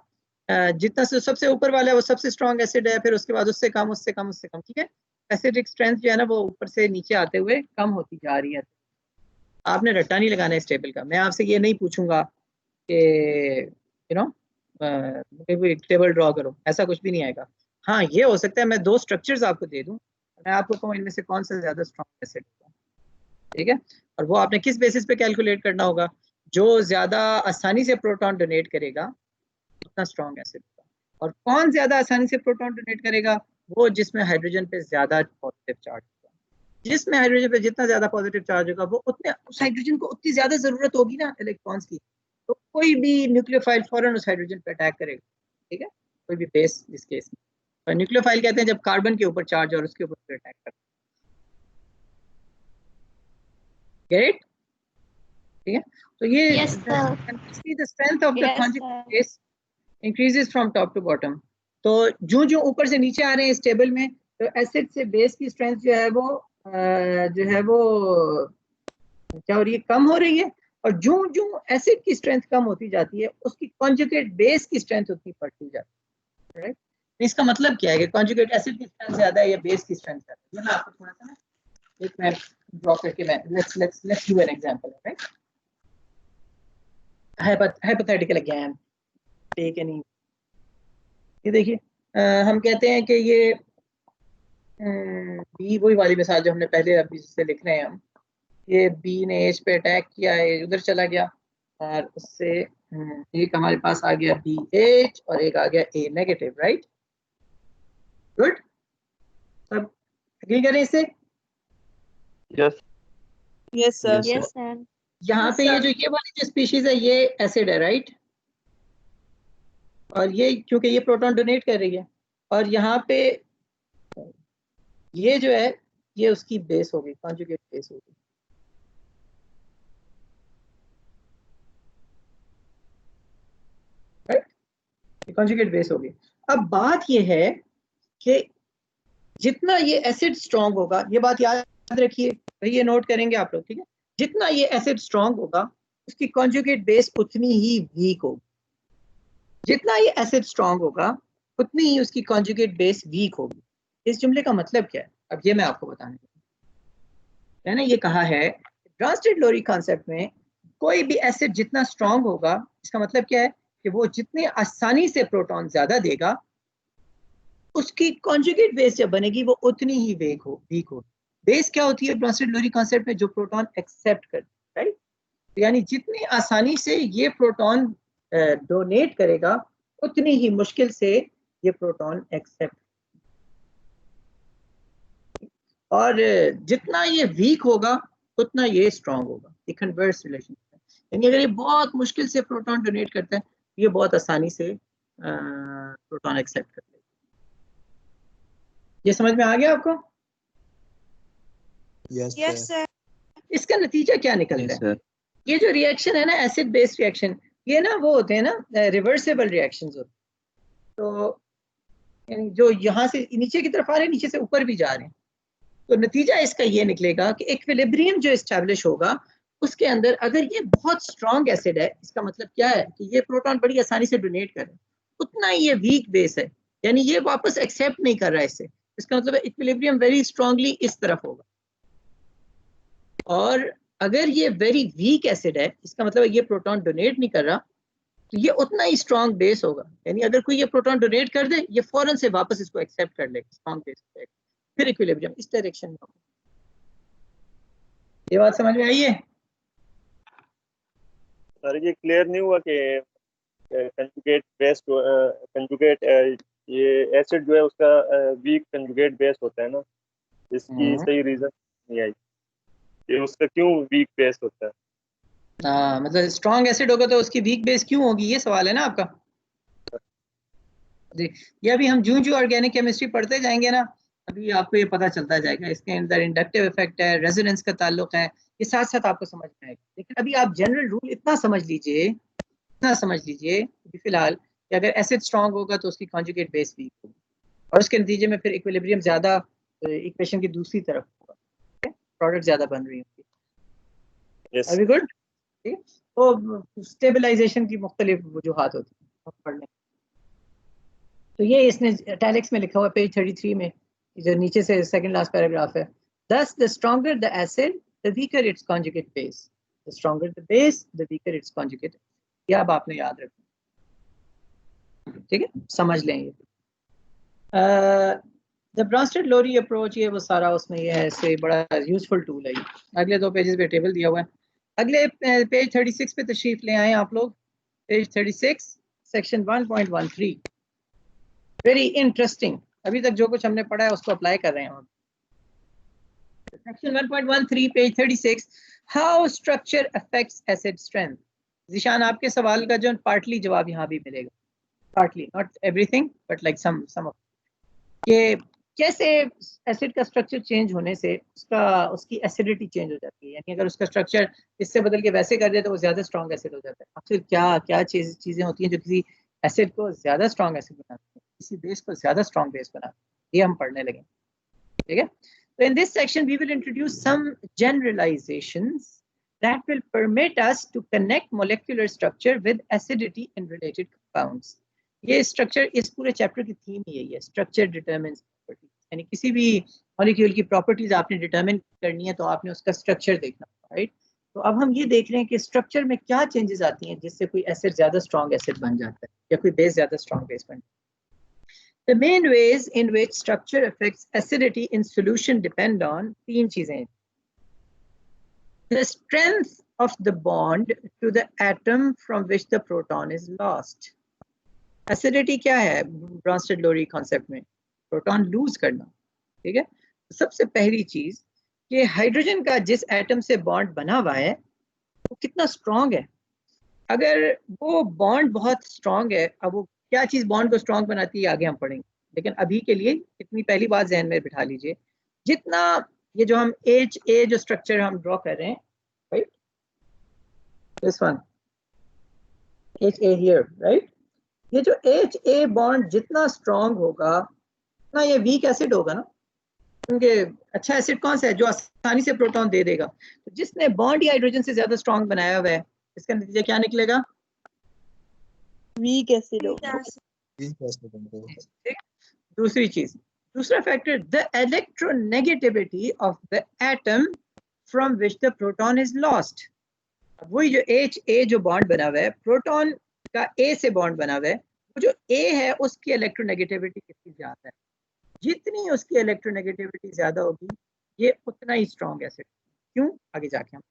जितना से सबसे ऊपर वाला है वो सबसे स्ट्रॉन्ग एसिड है, फिर उसके बाद उससे कम, उससे कम, उससे कम। ठीक है, एसिडिक स्ट्रेंथ जो है ना वो ऊपर से नीचे आते हुए कम होती जा रही है। आपने रट्टा नहीं लगाना इस टेबल का। मैं आपसे ये नहीं पूछूंगा कि यू नो टेबल ड्रॉ करो, ऐसा कुछ भी नहीं आएगा। हाँ, ये हो सकता है मैं 2 स्ट्रक्चर्स आपको दे दूं, मैं आपको कहूँ इनमें से कौन सा ज्यादा स्ट्रॉन्ग एसिड होगा। ठीक है, और वो आपने किस बेसिस पे कैलकुलेट करना होगा, जो ज्यादा आसानी से प्रोटॉन डोनेट करेगा उतना स्ट्रॉन्ग एसिड होगा। और कौन ज्यादा आसानी से प्रोटॉन डोनेट करेगा, वो जिसमें हाइड्रोजन पे ज्यादा पॉजिटिव चार्ज होगा। जिसमें हाइड्रोजन पे जितना ज्यादा पॉजिटिव चार्ज होगा, वो उतने, उस हाइड्रोजन को उतनी ज्यादा जरूरत होगी ना इलेक्ट्रॉन्स की, तो कोई भी न्यूक्लियोफाइल फौरन उस हाइड्रोजन पे अटैक करेगा। ठीक है, कोई भी बेस इस केस में, न्यूक्लियोफाइल कहते हैं जब कार्बन के ऊपर चार्ज और उसके ऊपर अटैक करता है। गेट, ठीक है, तो ये
Yes, sir.
the strength of the
Yes,
conjugate
sir.
base increases from top to bottom। तो जो ऊपर से नीचे आ रहे हैं इस टेबल में, तो एसिड से बेस की स्ट्रेंथ जो है वो क्या हो रही है, कम हो रही है, और जो एसिड की स्ट्रेंथ कम होती जाती है उसकी कॉन्जुगेट बेस की स्ट्रेंथ उतनी बढ़ती जाती है। राइट, इसका मतलब क्या है कि कॉन्जुगेट एसिड की स्ट्रेंथ ज्यादा है या बेस की स्ट्रेंथ ज्यादा है। ये मैं आपको थोड़ा सा ना एक मैं ड्रॉ करके मैं let's do an example. Right, hypothetical again, take any, ये देखिए, हम कहते हैं कि ये बी, वही वाली मिसाल जो हमने पहले अभी जिससे लिख रहे हैं हम, ये बी ने एच पे अटैक किया है, उधर चला गया, और उससे एक हमारे पास आ गया बी एच और एक आ गया ए नेगेटिव। राइट, गुड, सब एग्री करें इससे?
Yes
yes sir.
Yes, sir.
यहाँ पे ये वाली जो स्पीशीज है ये एसिड है। राइट, और ये क्योंकि ये प्रोटॉन डोनेट कर रही है, और यहाँ पे ये जो है ये उसकी बेस होगी, कॉन्जुगेट बेस होगी। राइट, कॉन्जुगेट बेस होगी। अब बात ये है कि जितना ये एसिड स्ट्रॉन्ग होगा, ये बात याद रखिए भाई, ये नोट करेंगे आप लोग। ठीक है, जितना ये एसिड स्ट्रॉन्ग होगा उसकी कॉन्जुगेट बेस उतनी ही वीक होगी। जितना ये एसिड स्ट्रॉन्ग होगा उतनी ही उसकी कॉन्जुगेट बेस वीक होगी। इस जुमले का मतलब क्या है, अब ये मैं आपको बताने लगा। मैंने ये कहा है ट्रांसटेड लोरी कॉन्सेप्ट में कोई भी एसिड जितना स्ट्रॉन्ग होगा, इसका मतलब क्या है कि वो जितने आसानी से प्रोटॉन ज्यादा देगा, उसकी कॉन्जुगेट बेस जब बनेगी वो उतनी ही वीक होगी। बेस क्या होती है ट्रांसटेड लोरी कॉन्सेप्ट में? जो प्रोटॉन एक्सेप्ट करती है। राइट, यानी जितनी आसानी से ये प्रोटॉन डोनेट करेगा उतनी ही मुश्किल से ये प्रोटॉन एक्सेप्ट, और जितना ये वीक होगा उतना ये स्ट्रांग होगा। ये कन्वर्स रिलेशन है, यानी अगर ये बहुत मुश्किल से प्रोटॉन डोनेट करता है, ये बहुत आसानी से प्रोटॉन एक्सेप्ट कर लेगा। ये समझ में आ गया आपको?
Yes sir.
इसका नतीजा क्या निकलता है? ये जो रिएक्शन है ना, एसिड बेस्ड रिएक्शन, ये ना वो होते हैं ना रिवर्सिबल रिएक्शंस होते हैं। तो यानी जो यहाँ से नीचे की तरफ आ रहे हैं, नीचे से ऊपर भी जा रहे हैं, तो नतीजा इसका ये निकलेगा कि इक्विलिब्रियम जो एस्टैब्लिश होगा उसके अंदर, अगर ये बहुत स्ट्रॉन्ग एसिड है, इसका मतलब क्या है कि ये प्रोटॉन बड़ी आसानी से डोनेट करे, उतना ही ये वीक बेस है, यानी ये वापस एक्सेप्ट नहीं कर रहा है इससे। इसका मतलब इक्विलिब्रियम वेरी स्ट्रांगली इस तरफ होगा। और अगर ये वेरी वीक एसिड है, इसका मतलब ये प्रोटॉन डोनेट नहीं कर रहा, तो ये उतना ही स्ट्रॉन्ग बेस होगा, यानी अगर कोई ये प्रोटॉन डोनेट कर दे, ये फौरन से वापस इसको एक्सेप्ट कर लेगा स्ट्रॉन्ग बेस पे, फिर इक्विलिब्रियम इस डायरेक्शन में होगा। ये बात समझ में आई है?
सर ये क्लियर नहीं हुआ कि कंजुगेट बेस्ड कंजुगेट ये एसिड जो है उसका वीक कंजुगेट बेस होता है ना, इसकी सही रीजन नहीं आई, ये उसका क्यों वीक बेस होता है।
हाँ, मतलब स्ट्रॉन्ग एसिड होगा तो उसकी वीक बेस क्यों होगी, ये सवाल है ना आपका जी। ये अभी हम जूं जूं ऑर्गेनिक केमिस्ट्री पढ़ते जाएंगे ना, अभी आपको ये पता चलता जाएगा, इसके अंदर इंडक्टिव इफेक्ट है, रेजोनेंस का ताल्लुक है, ये साथ साथ आपको समझ में आएगा। लेकिन अभी आप जनरल रूल इतना समझ लीजिए, अभी फिलहाल कि अगर एसिड स्ट्रॉन्ग होगा तो उसकी कॉन्जुगेट बेस वीक होगी, और उसके नतीजे में फिर इक्विलिब्रियम ज्यादा इक्वेशन की दूसरी तरफ होगा, प्रोडक्ट ज्यादा बन रही होगी।
yes.
अभी गुड। तो स्टेबलाइजेशन की मुख्तलिफ वजूहात होती है पढ़ने। तो ये इसने इटैलिक्स में लिखा हुआ पेज 33 में, जो नीचे से सेकंड लास्ट पैराग्राफ है। Thus, the stronger the acid, the weaker its conjugate base. The stronger the base, the weaker its conjugate. ये अब आपने याद रखना, ठीक है, समझ लें ये। The Bronsted-Lowry approach, ये वो सारा उसमें ये है, इससे बड़ा यूजफुल टूल है ये। अगले 2 पेजेस पे टेबल दिया हुआ है। अगले पेज 36 पे तशरीफ ले आए आप लोग, पेज 36 सेक्शन 1.13। वेरी इंटरेस्टिंग, अभी तक जो कुछ हमने पढ़ा है उसको अप्लाई कर रहे हैं हम। Section 1.13 page 36, how structure affects acid strength. Zeeshan, आपके सवाल का जो पार्टली जवाब यहाँ भी मिलेगा, partly, not everything but like some of, कि कैसे एसिड का स्ट्रक्चर चेंज होने से उसकी एसिडिटी चेंज हो जाती है, यानी अगर उसका स्ट्रक्चर इससे बदल के वैसे कर दे तो वो ज्यादा स्ट्रॉन्ग एसिड हो जाता है। आखिर क्या चीजें होती हैं जो किसी एसिड को ज्यादा स्ट्रॉन्ग एसिड बनाती है, किसी बेस को ज्यादा स्ट्रॉन्ग बेस बनाती है, ये हम पढ़ने लगे, ठीक है। So in this section we will introduce some generalizations that will permit us to connect molecular structure with acidity in related compounds. ये स्ट्रक्चर इस पूरे चैप्टर की थीम ही यही है, स्ट्रक्चर डिटरमिन्स प्रॉपर्टीज, यानी किसी भी मॉलिक्यूल की प्रॉपर्टीज आपने डिटरमिन करनी है तो आपने उसका स्ट्रक्चर देखना, राइट। तो अब हम ये देख रहे हैं कि स्ट्रक्चर में क्या चेंजेस आती हैं जिससे कोई एसिड ज्यादा स्ट्रॉन्ग एसिड बन जाता है या कोई बेस ज्यादा स्ट्रॉन्ग बेस बन जाता है। The main ways in which structure affects acidity in solution depend on 3 चीजें। The strength of the bond to the atom from which the proton is lost. Acidity क्या है Bronsted-Lowry concept में? Proton loose करना, ठीक है। सबसे पहली चीज कि हाइड्रोजन का जिस एटम से बॉन्ड बना हुआ है वो कितना स्ट्रॉन्ग है। अगर वो बॉन्ड बहुत स्ट्रॉन्ग है, अब वो क्या चीज बॉन्ड को स्ट्रॉन्ग बनाती है आगे हम पढ़ेंगे, लेकिन अभी के लिए इतनी पहली बात जहन में बिठा लीजिए, जितना ये जो हम HA जो स्ट्रक्चर हम ड्रॉ कर रहे हैं, right, this one HA here, right, ये जो HA बॉन्ड जितना स्ट्रॉन्ग होगा उतना ये वीक एसिड होगा ना, क्योंकि अच्छा एसिड कौन सा है जो आसानी से प्रोटॉन दे देगा। तो जिसने बॉन्ड ही हाइड्रोजन से ज्यादा स्ट्रॉन्ग बनाया हुआ है, इसका नतीजा क्या निकलेगा,
वीक एसिड होगा।
दूसरी चीज, दूसरा factor, the electronegativity of the atom from which the proton is lost. वही जो HA जो बॉन्ड बना हुआ है, प्रोटॉन का A से बॉन्ड बना हुआ है, वो जो A है उसकी इलेक्ट्रोनेगेटिविटी कितनी ज्यादा है, जितनी उसकी इलेक्ट्रोनेगेटिविटी ज्यादा होगी ये उतना ही स्ट्रॉन्ग एसिड, क्यों, आगे जाके हम।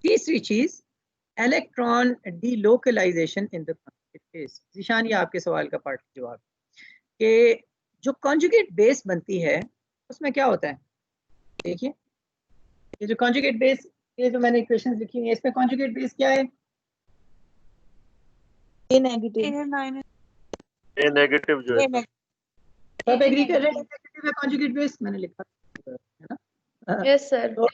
तीसरी चीज, electron delocalization in the conjugate base. Zeeshan, ये आपके सवाल का पार्ट जवाब कि जो कॉन्जुगेट बेस बनती है उसमें क्या होता है, देखिए ये जो कॉन्जुगेट बेस, ये जो मैंने इक्वेशंस लिखी हैं इसमें कॉन्जुगेट बेस क्या है,
A नेगेटिव,
ए नेगेटिव जो है,
सब एग्री कर रहे हैं नेगेटिव है कॉन्जुगेट बेस, मैंने लिखा है ना।
Yes sir.
तो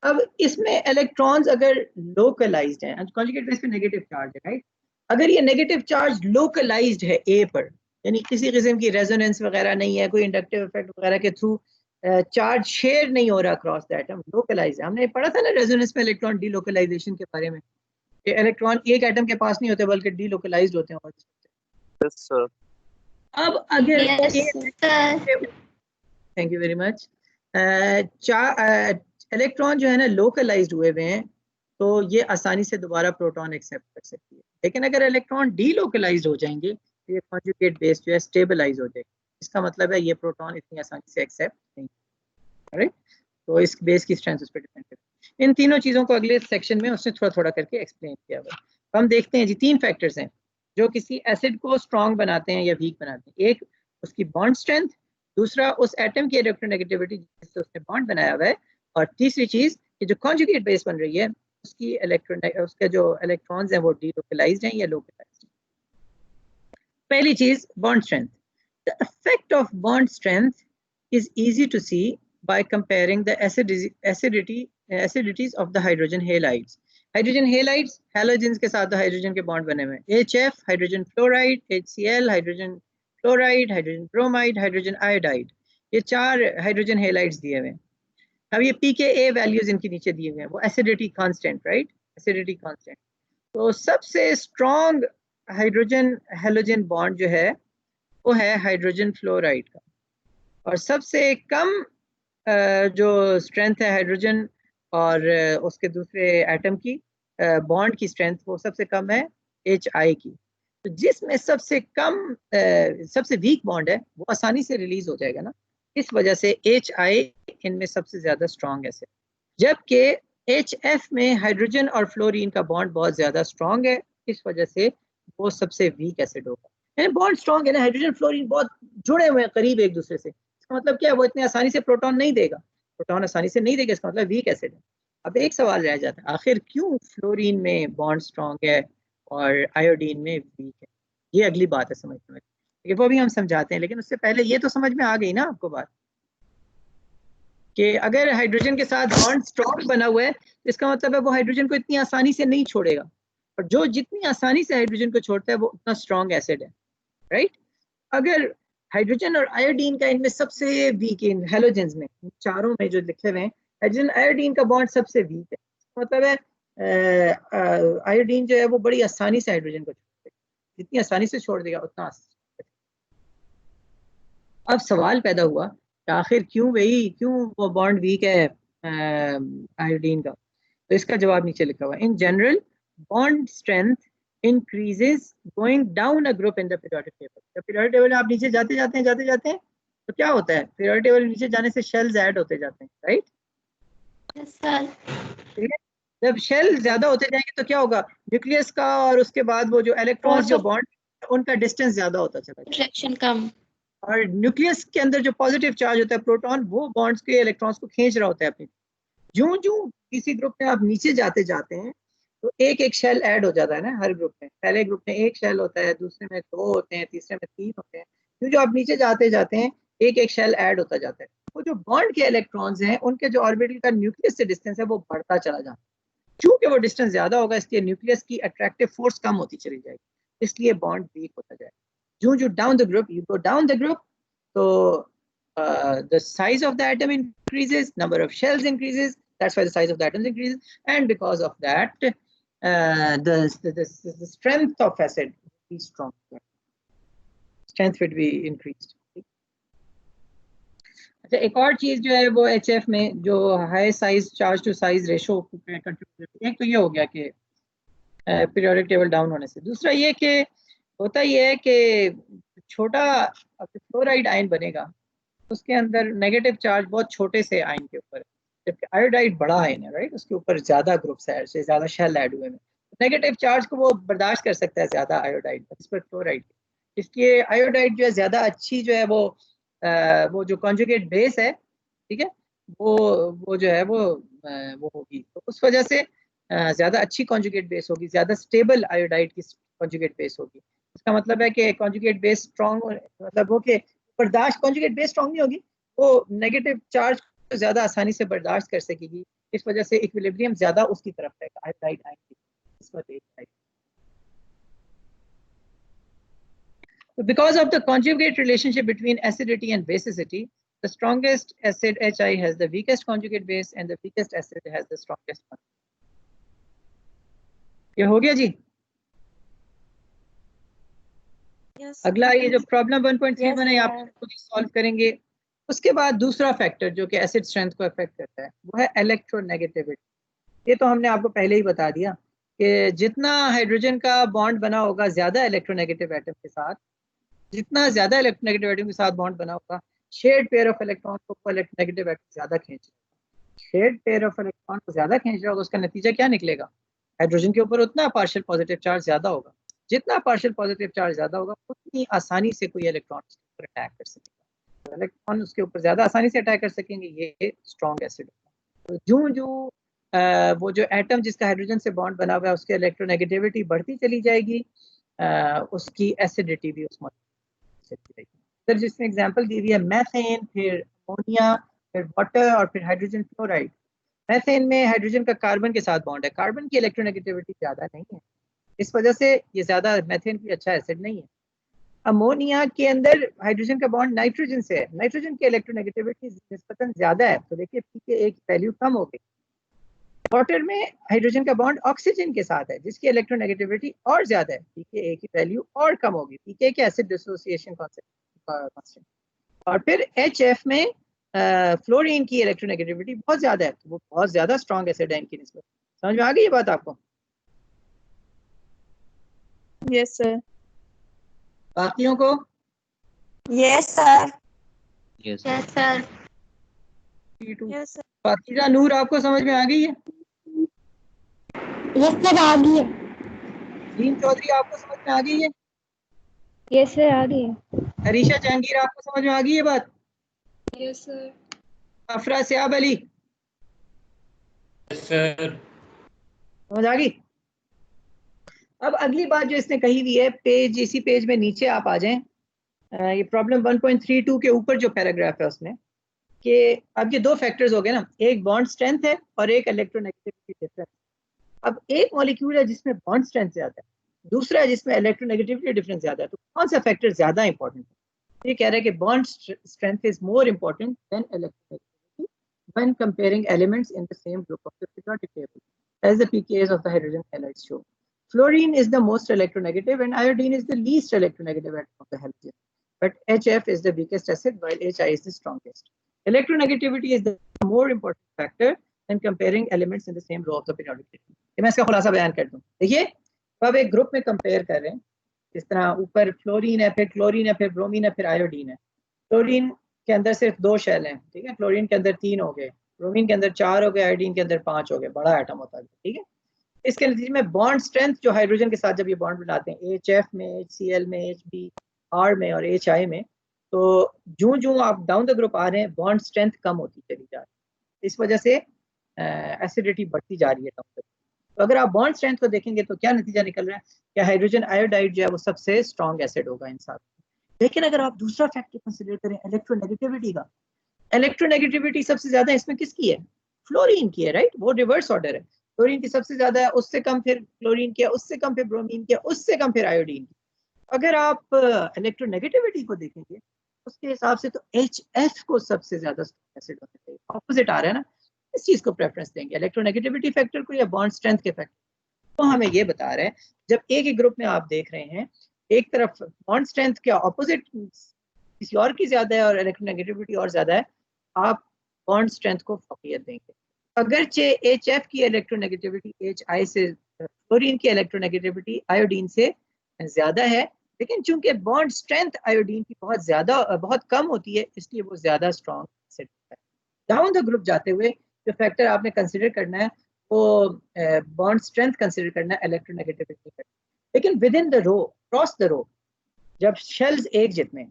अब इसमें इलेक्ट्रॉन्स अगर लोकलाइज्ड हैं, कॉन्जुगेट बेस पे नेगेटिव चार्ज है, राइट, अगर ये नेगेटिव चार्ज लोकलाइज्ड है ए पर, यानी किसी किस्म की रेजोनेंस वगैरह नहीं है, कोई इंडक्टिव इफेक्ट वगैरह के थ्रू चार्ज शेयर नहीं हो रहा क्रॉस द एटम, लोकलाइज्ड है। हमने पढ़ा था ना रेजोनेंस में इलेक्ट्रॉन डीलोकलाइजेशन के बारे में, कि इलेक्ट्रॉन एक एटम के पास नहीं होते बल्कि डीलोकलाइज्ड होते हैं।
yes, sir.
अब अगर
yes,
thank you very much, electron जो है ना लोकलाइज्ड हुए हुए हैं तो ये आसानी से दोबारा प्रोटॉन एक्सेप्ट कर सकती है, लेकिन अगर इलेक्ट्रॉन डीलोकलाइज्ड हो जाएंगे तो ये कॉन्जुगेट बेस जो है स्टेबलाइज हो जाएगी, इसका मतलब है ये प्रोटॉन इतनी आसानी से एक्सेप्ट नहीं, राइट। तो इस बेस की स्ट्रेंथ उस पर डिपेंड करती है। इन तीनों चीज़ों को अगले सेक्शन में उसने थोड़ा थोड़ा करके एक्सप्लेन किया हुआ है। हम देखते हैं जी, 3 फैक्टर्स हैं, जो किसी एसिड को स्ट्रॉन्ग बनाते हैं या वीक बनाते हैं। एक उसकी बॉन्ड स्ट्रेंथ, दूसरा उस एटम की इलेक्ट्रोनेगेटिविटी जिससे उसने बॉन्ड बनाया हुआ है, और तीसरी चीज कि जो कॉन्जुगेट बेस बन रही है उसकी उसके जो इलेक्ट्रॉन्स हैं वो डीलोकलाइज्ड हैं या लोकलाइज्ड। पहली चीज bond strength. The effect of bond strength is easy to see by comparing the acidities of the hydrogen halides. Hydrogen halides, halogens के साथ हाइड्रोजन के बॉन्ड बने हुए हैं। HF hydrogen fluoride, HCl hydrogen fluoride, hydrogen bromide, hydrogen iodide, ये 4 hydrogen halides दिए हुए हैं। अब ये pKa वैल्यूज इनके नीचे दिए हुए हैं, वो acidity constant, right, acidity constant. तो सबसे स्ट्रॉन्ग हाइड्रोजन हेलोजन बॉन्ड जो है वो है हाइड्रोजन फ्लोराइड का, और सबसे कम जो स्ट्रेंथ है हाइड्रोजन और उसके दूसरे एटम की बॉन्ड की स्ट्रेंथ वो सबसे कम है HI की। तो जिसमें सबसे कम सबसे वीक बॉन्ड है वो आसानी से रिलीज हो जाएगा ना, इस वजह से HI इनमें सबसे ज्यादा स्ट्रॉन्ग है, जबकि HF में हाइड्रोजन और फ्लोरीन का बॉन्ड बहुत ज्यादा स्ट्रॉन्ग है, इस वजह से वो सबसे वीक एसिड होगा। बॉन्ड स्ट्रॉन्ग है ना, हाइड्रोजन फ्लोरीन बहुत जुड़े हुए हैं करीब एक दूसरे से, इसका मतलब क्या है, वो इतने आसानी से प्रोटॉन नहीं देगा, प्रोटॉन आसानी से नहीं देगा, इसका मतलब वीक एसिड है। अब एक सवाल रह जाता है, आखिर क्यों फ्लोरीन में बॉन्ड स्ट्रॉन्ग है और आयोडीन में वीक है? ये अगली बात है समझने में, लेकिन वो भी हम समझाते हैं। लेकिन उससे पहले ये तो समझ में आ गई ना आपको बात कि अगर हाइड्रोजन के साथ बॉन्ड स्ट्रॉन्ग बना हुआ है तो इसका मतलब है वो हाइड्रोजन को इतनी आसानी से नहीं छोड़ेगा, और जो जितनी आसानी से हाइड्रोजन को छोड़ता है वो उतना स्ट्रॉन्ग एसिड है, राइट। अगर हाइड्रोजन और आयोडीन का इनमें सबसे वीक, इन हेलोजेंस में चारों में जो लिखे हुए हैं, हाइड्रोजन आयोडीन का बॉन्ड सबसे वीक है, मतलब है आयोडीन जो है वो बड़ी आसानी से हाइड्रोजन को छोड़ देगा, जितनी आसानी से छोड़ देगा उतना। अब सवाल पैदा हुआ कि आखिर क्यों वो बॉन्ड वीक है आयोडीन का, तो इसका जवाब नीचे लिखा हुआ है। In general bond strength increases going down a group in the periodic table. जब periodic table आप नीचे जाते जाते हैं तो क्या होता है, periodic table नीचे जाने से shells ऐड होते जाते हैं, राइट?
Yes, sir.
जब शेल ज्यादा होते जाएंगे तो क्या होगा, न्यूक्लियस का और उसके बाद वो जो इलेक्ट्रॉन्स जो बॉन्ड उनका डिस्टेंस ज्यादा होता चला जाएगा,
Attraction कम।
और न्यूक्लियस के अंदर जो पॉजिटिव चार्ज होता है प्रोटॉन, वो बॉन्ड्स के इलेक्ट्रॉन्स को खींच रहा होता है अपनी। जो किसी ग्रुप में आप नीचे जाते हैं तो एक एक शेल ऐड हो जाता है ना हर ग्रुप में। पहले ग्रुप में एक शेल होता है, दूसरे में 2 होते हैं, तीसरे में 3 होते हैं। जो आप नीचे जाते हैं एक एक शेल ऐड होता जाता है। वो जो बॉन्ड के इलेक्ट्रॉन्स हैं उनके जो ऑर्बिटल का न्यूक्लियस से डिस्टेंस है वो बढ़ता चला जाता है। क्योंकि वो डिस्टेंस ज्यादा होगा इसलिए न्यूक्लियस की अट्रैक्टिव फोर्स कम होती चली जाएगी, इसलिए बॉन्ड वीक होता जाएगा। जो down the group, you go down the group, तो the size of the atom increases, number of shells increases, that's why the size of the atoms increases, and because of that the strength of acid will be strong, strength will be increased. अच्छा, एक और चीज जो है वो HF में जो high size charge to size ratio contribute, एक तो ये हो गया कि पीरियोडिक टेबल डाउन होने से। दूसरा ये कि होता ये है कि छोटा फ्लोराइड आयन बनेगा उसके अंदर नेगेटिव चार्ज बहुत छोटे से आयन के ऊपर है, जबकि आयोडाइड बड़ा आयन है, राइट, उसके ऊपर ज्यादा ग्रुप्स है, ज्यादा शेल ऐड हुए हैं। नेगेटिव चार्ज को वो बर्दाश्त कर सकता है ज्यादा आयोडाइड इस पर फ्लोराइड, इसलिए आयोडाइड जो है ज्यादा अच्छी जो है वो जो कॉन्जुगेट बेस है, ठीक है, वो जो है वो होगी, तो उस वजह से ज्यादा अच्छी कॉन्जुगेट बेस होगी, ज्यादा स्टेबल आयोडाइड की कॉन्जुगेट बेस होगी। इसका मतलब है कि कॉन्जुगेट बेस स्ट्रॉन्ग, मतलब वो कि बर्दाश्त, कॉन्जुगेट बेस स्ट्रॉन्ग नहीं होगी, वो नेगेटिव चार्ज को ज्यादा आसानी से बर्दाश्त कर सकेगी, इस वजह से इक्विलिब्रियम ज्यादा उसकी तरफ रहेगा आयोडाइड आयन की। So because of the conjugate relationship between acidity and basicity, the strongest acid HI has the weakest conjugate base and the weakest acid has the strongest one. ये हो गया जी।
Yes.
अगला ये जो प्रॉब्लम 1.3
Yes,
है आप खुद सॉल्व करेंगे। उसके बाद दूसरा फैक्टर जो कि एसिड स्ट्रेंथ को अफेक्ट करता है वो है इलेक्ट्रोनेगेटिविटी। ये तो हमने आपको पहले ही बता दिया कि जितना हाइड्रोजन का बॉन्ड बना होगा ज्यादा इलेक्ट्रोनेगेटिव एटम के साथ, जितना ज्यादा इलेक्ट्रोनेगेटिव एटम के साथ बॉन्ड बना होगा, शेयर्ड पेयर ऑफ इलेक्ट्रॉन को इलेक्ट्रोनेगेटिव एटम ज्यादा खींच रहा, शेयर्ड पेयर ऑफ इलेक्ट्रॉन को ज्यादा खींच रहा होगा, उसका नतीजा क्या निकलेगा, हाइड्रोजन के ऊपर उतना पार्शियल पॉजिटिव चार्ज ज्यादा होगा, जितना पार्शियल पॉजिटिव चार्ज ज्यादा होगा उतनी आसानी से कोई इलेक्ट्रॉन उसके ऊपर अटैक कर सकेगा, इलेक्ट्रॉन उसके ऊपर ज्यादा आसानी से अटैक कर सकेंगे, ये स्ट्रॉन्ग एसिड होगा। तो जो वो जो एटम जिसका हाइड्रोजन से बॉन्ड बना हुआ है उसकी इलेक्ट्रोनेगेटिविटी बढ़ती चली जाएगी, उसकी एसिडिटी भी उस चली जाएगी। सर जिसमें एग्जांपल दी हुई है मैथेन, फिर अमोनिया, फिर वाटर और फिर हाइड्रोजन फ्लोराइड। मैथेन में हाइड्रोजन का कार्बन के साथ बॉन्ड है, कार्बन की इलेक्ट्रोनेगेटिविटी ज़्यादा नहीं है, इस वजह से ये ज़्यादा मैथेन भी अच्छा एसिड नहीं है। अमोनिया के अंदर हाइड्रोजन का बॉन्ड नाइट्रोजन से है, नाइट्रोजन की इलेक्ट्रोनेगेटिविटी निस्बतन ज़्यादा है, तो देखिए pKa की वैल्यू कम हो गई। वाटर में हाइड्रोजन का बॉन्ड ऑक्सीजन के साथ है जिसकी इलेक्ट्रोनेगेटिविटी और ज्यादा है, pKa की वैल्यू और कम होगी, pKa के एसिड डिसोसिएशन कांस्टेंट। और फिर HF में फ्लोरीन की इलेक्ट्रोनेगेटिविटी बहुत ज्यादा है, तो वो बहुत ज्यादा स्ट्रॉन्ग एसिड है इनकी निस्बत। समझ में आ गई ये बात आपको?
Yes sir.
बाकियों को?
Yes sir.
Yes sir.
Yes sir.
Fatija Noor आपको समझ में आ गई है?
यस सर आ गई है।
रीम चौधरी आपको समझ में आ गई है?
यस सर आ रही है।
हरीशा जहांगीर आपको समझ में आ गई है बात?
Yes sir.
अफरा सियाब अली
सर।
समझ आ गई? अब अगली बात जो इसने कही हुई है, पेज इसी पेज में नीचे आप आ जाएं, ये प्रॉब्लम 1.32 के ऊपर जो पैराग्राफ है उसमें, कि अब ये दो फैक्टर्स हो गए ना, एक बॉन्ड स्ट्रेंथ है और एक इलेक्ट्रोनेगेटिविटी डिफरेंस। अब एक मॉलिक्यूल है जिसमें बॉन्ड स्ट्रेंथ ज्यादा है, दूसरा है जिसमें इलेक्ट्रोनेगेटिविटी डिफरेंस ज्यादा है, तो कौन सा फैक्टर ज्यादा इंपॉर्टेंट है? ये कह रहा है कि bond strength is more important than electronegativity when comparing elements in the same group of the periodic table as the pKa's of the hydrogen halides show. Fluorine is the most electronegative and iodine is the least electronegative atom of the halogen. But HF is the weakest acid while HI is the strongest. Electronegativity is the more important factor than comparing elements in the same row of the periodic table. मैं इसका खुलासा बयान कर दूं। देखिए अब एक group में कंपेयर कर रहे हैं, इस तरह ऊपर फ्लोरीन है, फिर क्लोरीन है, फिर ब्रोमीन है, फिर आयोडीन है। फ्लोरीन के अंदर सिर्फ 2 शेल हैं, ठीक है, फ्लोरीन के अंदर 3 हो गए, ब्रोमीन के अंदर 4 हो गए, आयोडीन के अंदर 5 हो गए, बड़ा एटम होता है, ठीक है। इसके नतीजे में बॉन्ड स्ट्रेंथ जो हाइड्रोजन के साथ जब ये बॉन्ड बनाते हैं HF में, HCl में, HBr में और HI में, तो जो आप डाउन द ग्रुप आ रहे हैं बॉन्ड स्ट्रेंथ कम होती चली जा रही है, इस वजह से एसिडिटी बढ़ती जा रही है डाउन द ग्रुप। तो अगर आप बॉन्ड स्ट्रेंथ को देखेंगे तो क्या नतीजा निकल रहा है कि हाइड्रोजन आयोडाइड जो है वो सबसे स्ट्रॉन्ग एसिड होगा इन साथ। लेकिन अगर आप दूसरा फैक्टर कंसिडर करें इलेक्ट्रोनेगेटिविटी का, इलेक्ट्रोनेगेटिविटी सबसे ज्यादा इसमें किसकी है? फ्लोरीन की है, राइट? वो रिवर्स ऑर्डर है, फ्लोरीन की सबसे ज्यादा है, उससे कम फिर क्लोरीन की, उससे कम फिर ब्रोमीन की, उससे कम फिर आयोडीन की। अगर आप इलेक्ट्रोनेगेटिविटी को देखेंगे उसके हिसाब से तो HF को सबसे ज्यादा एसिड होना चाहिए, ऑपोजिट आ रहा है ना, इस चीज को प्रेफरेंस देंगे, इलेक्ट्रोनेगेटिविटी फैक्टर को या बॉन्ड स्ट्रेंथ के फैक्टर। तो हमें ये बता रहे हैं जब एक ही ग्रुप में आप देख रहे हैं एक तरफ बॉन्ड स्ट्रेंथ के ऑपोजिट किसी और की ज्यादा है और इलेक्ट्रोनेगेटिविटी और ज्यादा है, आप बॉन्ड स्ट्रेंथ को फौकियत देंगे। अगरचे HF की इलेक्ट्रोनेगेटिविटी HI से, फ्लोरीन की इलेक्ट्रोनेगेटिविटी आयोडीन से ज्यादा है, लेकिन चूंकि बॉन्ड स्ट्रेंथ आयोडीन की बहुत कम होती है, इसलिए वो ज्यादा स्ट्रॉन्ग एसिड है। डाउन द ग्रुप जाते हुए जो फैक्टर आपने कंसिडर करना है वो बॉन्ड स्ट्रेंथ कंसिडर करना है, इलेक्ट्रोनेगेटिविटी फैक्टर। लेकिन within the row, cross the row, जब शेल्स एक जितने,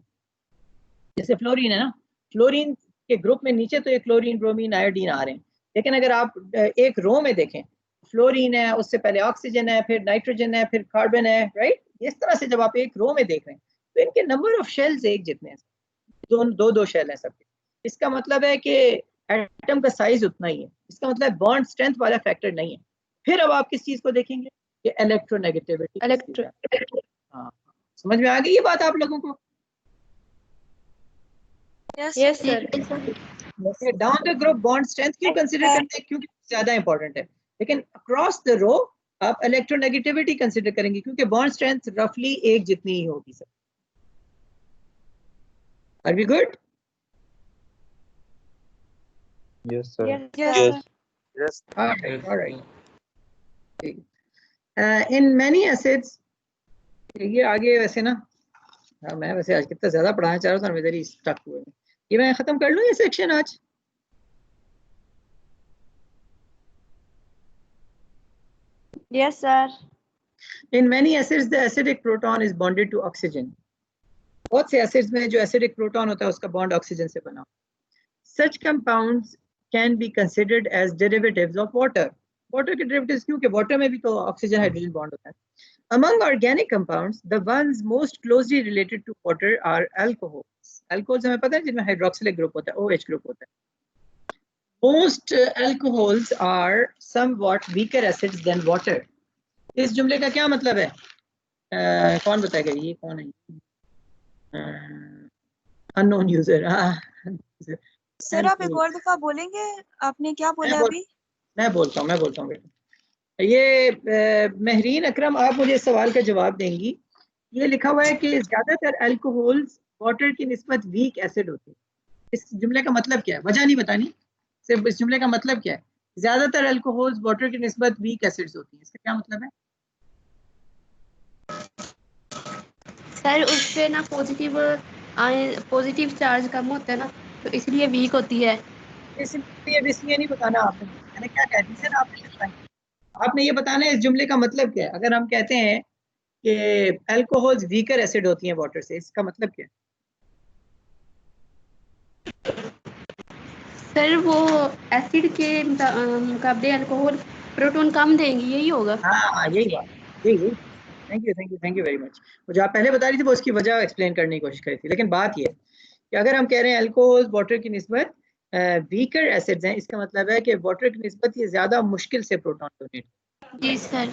जैसे फ्लोरीन है ना, फ्लोरीन के ग्रुप में नीचे तो ये क्लोरीन, ब्रोमीन, आयोडीन आ रहे हैं, लेकिन अगर आप एक रो में देखें, फ्लोरीन है, उससे पहले ऑक्सीजन है, फिर नाइट्रोजन है, फिर कार्बन है, राइट? इस तरह से जब आप एक रो में देख रहे हैं तो इनके नंबर ऑफ शेल्स एक जितने हैं, दो शेल हैं सबके। इसका मतलब है कि एटम का साइज उतना ही है, इसका मतलब बॉन्ड स्ट्रेंथ वाला फैक्टर नहीं है। फिर अब आप किस चीज को देखेंगे कि इलेक्ट्रोनेगेटिविटी। हाँ, समझ में आ गई ये बात आप लोगों को?
Yes sir.
Down the group bond strength क्यों कंसीडर करते हैं? क्योंकि ज्यादा इंपॉर्टेंट है। लेकिन अक्रॉस द रो आप इलेक्ट्रोनेगेटिविटी कंसीडर करेंगे क्योंकि बॉन्ड स्ट्रेंथ रफली एक जितनी ही होगी sir. Are we good?
Yes, sir.
Yes.
All right. In many acids, ये आगे वैसे ना, मैं वैसे आज कितना ज्यादा पढ़ाना चाह रहा था, इधर ही स्टक हुए। ये मैं खत्म कर लूं ये सेक्शन आज?
Yes, sir.
In many acids, the acidic proton is bonded to oxygen. बहुत से acids में जो acidic proton होता है उसका bond oxygen से बना. Such compounds can be considered as derivatives of water. Water के derivatives क्योंकि water में भी तो oxygen hydrogen bond होता है. Among organic compounds, the ones most closely related to water are alcohols. Alcohols हमें पता है जिनमें hydroxylic group होता है, OH group होता है. Most alcohols are somewhat weaker acids than water. इस जुमले का क्या मतलब है? कौन बताएगा? ये कौन है? Unknown user.
सर आप एक और दफा बोलेंगे, आपने क्या बोला अभी?
मैं बोलता हूँ बेटा. ये महरीन अकरम, आप मुझे इस सवाल का जवाब देंगी. ये लिखा हुआ है कि ज्यादातर अल्कोहल्स वाटर की निस्बत वीक एसिड होते हैं. इस जुमले का मतलब क्या है? वजह नहीं बतानी, सिर्फ इस जुमले का मतलब क्या है? ज्यादातर अल्कोहल्स वाटर की निस्बत वीक एसिड्स होती हैं. इसका क्या मतलब है?
सर उस पे ना पॉजिटिव चार्ज कम होता है ना, तो इसलिए वीक होती है.
इसलिए नहीं बताना आपने. मैंने क्या कह दी सर? आपने ये बताना है इस जुमले का मतलब क्या है. अगर हम कहते हैं कि अल्कोहल्स वीकर एसिड होती हैं वाटर से, इसका मतलब क्या है?
सर वो एसिड के मुकाबले अल्कोहल प्रोटॉन कम देंगी, यही होगा.
हाँ, यही बात. यही. Thank you very much. मुझे आप पहले बता रही थी वो उसकी वजह एक्सप्लेन करने की कोशिश करी थी. लेकिन बात ये है कि अगर हम कह रहे हैं अल्कोहल वाटर की निस्बत वीकर एसिड्स हैं, इसका मतलब है कि वाटर की निस्बत ये ज्यादा मुश्किल से प्रोटॉन डोनेट.
जी sir.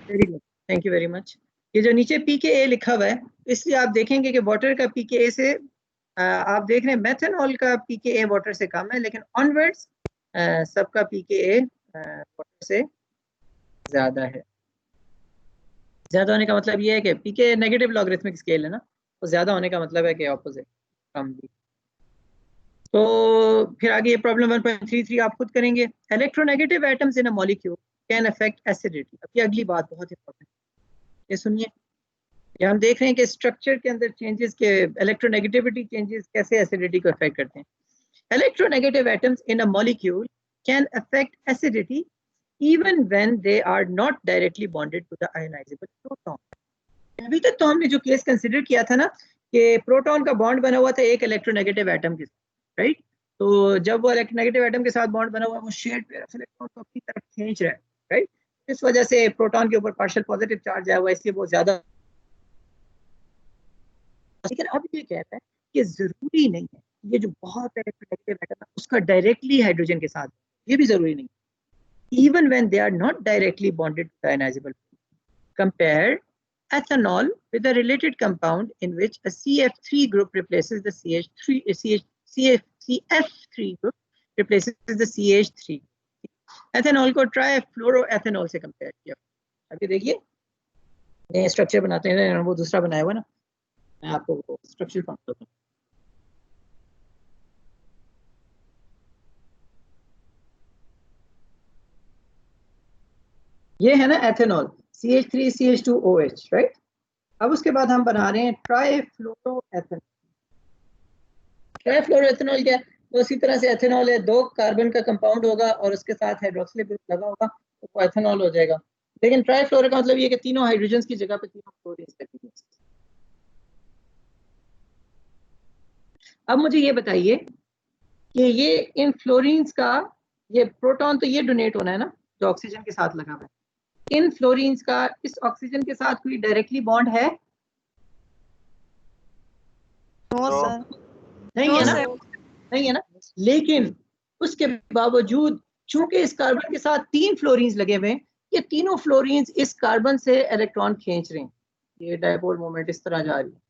Very good, thank you very much. ये जो नीचे pKa लिखा हुआ है, इसलिए आप देखेंगे कि वाटर का pKa से आप देख रहे हैं मेथनॉल का pKa वाटर से कम है, लेकिन ऑनवर्ड्स सबका pKa वाटर से ज्यादा है. ज्यादा होने का मतलब ये है कि pKa नेगेटिव लॉगरिथमिक स्केल है ना, तो ज्यादा होने का मतलब है कि ऑपोजिट कम भी. तो फिर आगे ये प्रॉब्लम 1.33 आप खुद करेंगे. Electronegative atoms in a molecule can affect acidity. अब ये अगली बात बहुत इंपॉर्टेंट है, ये सुनिए. ये हम देख रहे हैं कि स्ट्रक्चर के अंदर चेंजेस के इलेक्ट्रोनेगेटिविटी चेंजेस कैसे एसिडिटी को अफेक्ट करते हैं. Electronegative atoms in a molecule can affect acidity even when they are not directly bonded to the ionizable proton. अभी तक तो हमने जो केस कंसिडर किया था ना कि प्रोटॉन का बॉन्ड बना हुआ था एक इलेक्ट्रोनेगेटिव एटम के साथ, राइट? तो जब वो इलेक्ट्रोनेगेटिव एटम के साथ बॉन्ड बना हुआ है, वो शेयर्ड पेयर ऑफ इलेक्ट्रॉन को अपनी तरफ खींच रहा है, राइट? इस वजह से प्रोटॉन के ऊपर पार्शियल पॉजिटिव चार्ज आया हुआ है, इसलिए वो ज्यादा. लेकिन अब ये कहता है कि जरूरी नहीं है ये जो बहुत इलेक्ट्रोनेगेटिव एटम है उसका डायरेक्टली हाइड्रोजन के साथ, ये भी जरूरी नहीं. Even when they are not directly bonded to the ionizable. Compare ethanol with a related compound in which a CF3 group replaces the CF3 group replaces the CH3. Ethanol को ट्राइफ्लोरोएथेनॉल से compare किया. अभी देखिए नए स्ट्रक्चर बनाते हैं, वो दूसरा बनाया हुआ ना, मैं आपको स्ट्रक्चर बताता हूँ. ये है ना एथेनॉल, CH3CH2OH, राइट? अब उसके बाद हम बना रहे हैं ट्राइफ्लोरोएथेनॉल. ट्राइफ्लोरोएथेनॉल क्या है? तो उसी तरह से एथेनॉल है, 2 कार्बन का कंपाउंड होगा और उसके साथ हाइड्रोक्सिल ग्रुप लगा होगा, तो वो एथेनॉल हो जाएगा. लेकिन ट्राइफ्लोरो का मतलब ये कि तीनों हाइड्रोजन्स की जगह पे तीनों फ्लोरीन्स लगेंगे. अब मुझे ये बताइए कि ये इन फ्लोरीन्स का ये प्रोटॉन तो ये डोनेट होना है ना जो ऑक्सीजन के साथ लगा हुआ है. इन फ्लोरीन्स का इस ऑक्सीजन के साथ कोई डायरेक्टली बॉन्ड है? नहीं है ना. लेकिन उसके बावजूद चूंकि इस कार्बन के साथ 3 फ्लोरीन्स लगे हुए हैं, ये तीनों फ्लोरीन्स इस कार्बन से इलेक्ट्रॉन खींच रहे हैं. ये डायपोल मोमेंट इस तरह जा रही है.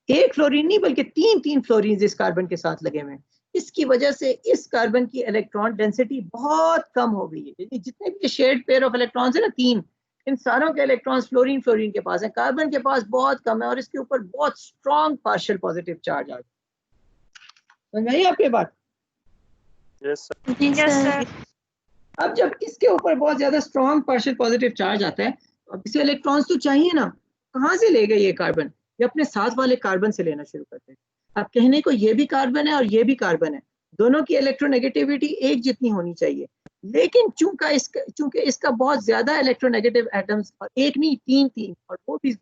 एक फ्लोरीन नहीं बल्कि 3 फ्लोरीन्स इस कार्बन के साथ लगे हुए हैं. इसकी वजह से इस कार्बन की इलेक्ट्रॉन डेंसिटी बहुत कम हो गई है. यानी जितने भी शेयर्ड पेयर ऑफ इलेक्ट्रॉन्स है ना 3, इन सारों के इलेक्ट्रॉन्स फ्लोरीन के पास है, कार्बन के पास बहुत कम है और इसके ऊपर बहुत स्ट्रॉन्ग पार्शियल पॉजिटिव चार्ज आ गया. समझ आई आपकी बात?
Yes sir.
अब जब इसके ऊपर बहुत ज्यादा स्ट्रॉन्ग पार्शियल पॉजिटिव चार्ज आता है, अब इसे इलेक्ट्रॉन्स तो चाहिए ना, कहाँ से ले गए ये कार्बन? ये अपने साथ वाले कार्बन से लेना शुरू करते हैं. अब कहने को ये भी कार्बन है और ये भी कार्बन है, दोनों की इलेक्ट्रोनेगेटिविटी एक जितनी होनी चाहिए. लेकिन चूंकि इसका बहुत ज्यादा इलेक्ट्रोनेगेटिव एटम्स, और एक नहीं तीन, और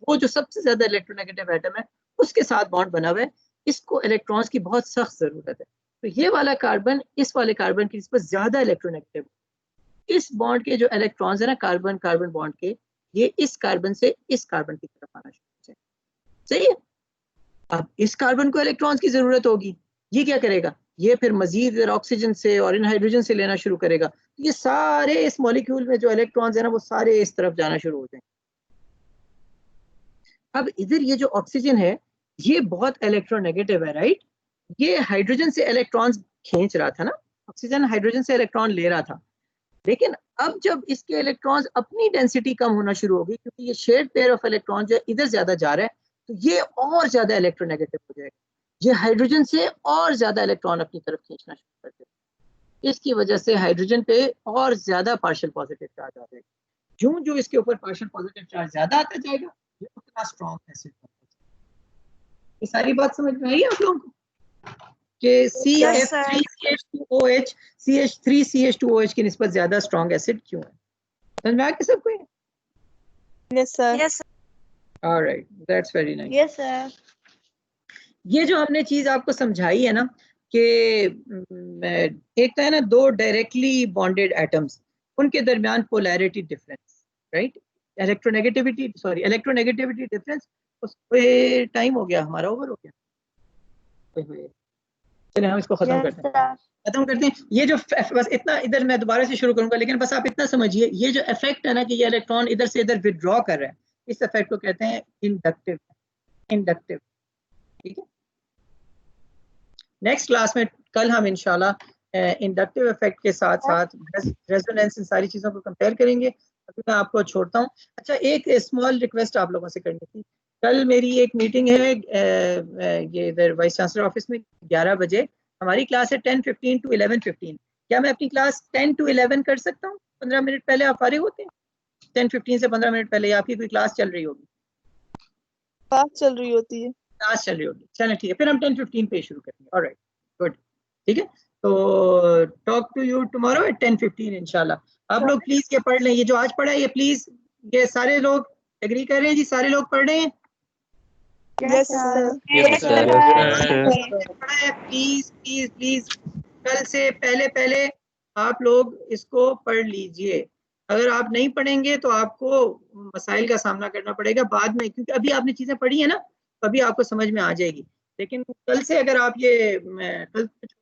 वो जो सबसे ज्यादा इलेक्ट्रोनेगेटिव एटम है उसके साथ बॉन्ड बना हुआ है, इसको इलेक्ट्रॉन्स की बहुत सख्त जरूरत है। तो ये वाला कार्बन इस वाले कार्बन की निस्बत ज्यादा इलेक्ट्रोनेगेटिव, इस बॉन्ड के जो इलेक्ट्रॉन्स है ना कार्बन कार्बन बॉन्ड के, ये इस कार्बन से इस कार्बन की तरफ आना शुरू हो जाए। सही है। अब इस कार्बन को इलेक्ट्रॉन्स की जरूरत होगी, ये क्या करेगा, ये फिर मजीद ऑक्सीजन से और इन हाइड्रोजन से लेना शुरू करेगा। तो ये सारे इस मॉलिक्यूल में जो इलेक्ट्रॉन्स है ना वो सारे इस तरफ जाना शुरू हो जाएंगे। अब इधर ये जो ऑक्सीजन है ये बहुत इलेक्ट्रोनेगेटिव है, राइट। ये हाइड्रोजन से इलेक्ट्रॉन्स खींच रहा था ना, ऑक्सीजन हाइड्रोजन से इलेक्ट्रॉन ले रहा था, लेकिन अब जब इसके इलेक्ट्रॉन्स अपनी डेंसिटी कम होना शुरू होगी, क्योंकि ये शेयर्ड पेयर ऑफ इलेक्ट्रॉन जो इधर ज्यादा जा रहा है, तो ये और ज्यादा इलेक्ट्रोनेगेटिव हो जाएगा, ये हाइड्रोजन से और ज्यादा इलेक्ट्रॉन अपनी तरफ खींचना शुरू कर देगा। इसकी वजह से हाइड्रोजन पे और ज्यादा पार्शियल पॉजिटिव चार्ज आ जाएगा। जो इसके ऊपर पार्शियल पॉजिटिव चार्ज ज्यादा आता जाएगा, ये उतना स्ट्रॉन्ग एसिड बनता जाएगा। ये सारी बात समझ में आई है आप लोगों को कि CH3CH2OH CH3CH2OH की निस्बत ज्यादा स्ट्रॉन्ग एसिड क्यों है? समझ में आ गया सबको?
Yes sir.
Yes
alright, that's very nice.
Yes sir.
ये जो हमने चीज आपको समझाई है ना कि एक तो है ना दो डायरेक्टली बॉन्डेड एटम्स, उनके दरमियान polarity difference, right, electronegativity difference. उस पे टाइम हो गया हमारा, ओवर हो गया। चलिए हम इसको खत्म करते हैं। ये जो बस इतना, इधर मैं दोबारा से शुरू करूंगा, लेकिन बस आप इतना समझिए, ये जो इफेक्ट है ना कि ये इलेक्ट्रॉन इधर से इधर विड्रॉ कर रहा है, इस इफेक्ट को कहते हैं इंडक्टिव। ठीक है। नेक्स्ट क्लास में कल हम इंशाल्लाह इंडक्टिव इफेक्ट के साथ साथ रेजोनेंस, इन सारी चीजों को कंपेयर करेंगे। अभी मैं आपको छोड़ता हूँ। अच्छा, एक स्मॉल रिक्वेस्ट आप लोगों से करनी थी, कल मेरी एक मीटिंग है ये इधर वाइस चांसलर ऑफिस में 11 बजे। हमारी क्लास है 10:15 to 11:15। क्या मैं अपनी क्लास 10 to 11 कर सकता हूँ? 15 मिनट पहले आप फारिग होते हैं? 10:15 से 15 मिनट पहले आपकी कोई क्लास चल रही होगी?
क्लास चल रही होती है।
क्लास चल रही होगी, चलें ठीक है, फिर हम 10:15 पे शुरू करेंगे। ऑलराइट, गुड, ठीक है। तो talk to you tomorrow at 10:15 इंशाल्लाह। आप लोग प्लीज ये पढ़ लें, ये जो आज पढ़ा है ये प्लीज, ये सारे लोग एग्री कर रहे हैं जी? सारे लोग पढ़ रहे हैं?
Yes sir.
Please please please कल से पहले आप लोग इसको पढ़ लीजिए। अगर आप नहीं पढ़ेंगे तो आपको मसाइल का सामना करना पड़ेगा बाद में, क्योंकि अभी आपने चीजें पढ़ी है ना, तभी आपको समझ में आ जाएगी। लेकिन कल से अगर आप ये कल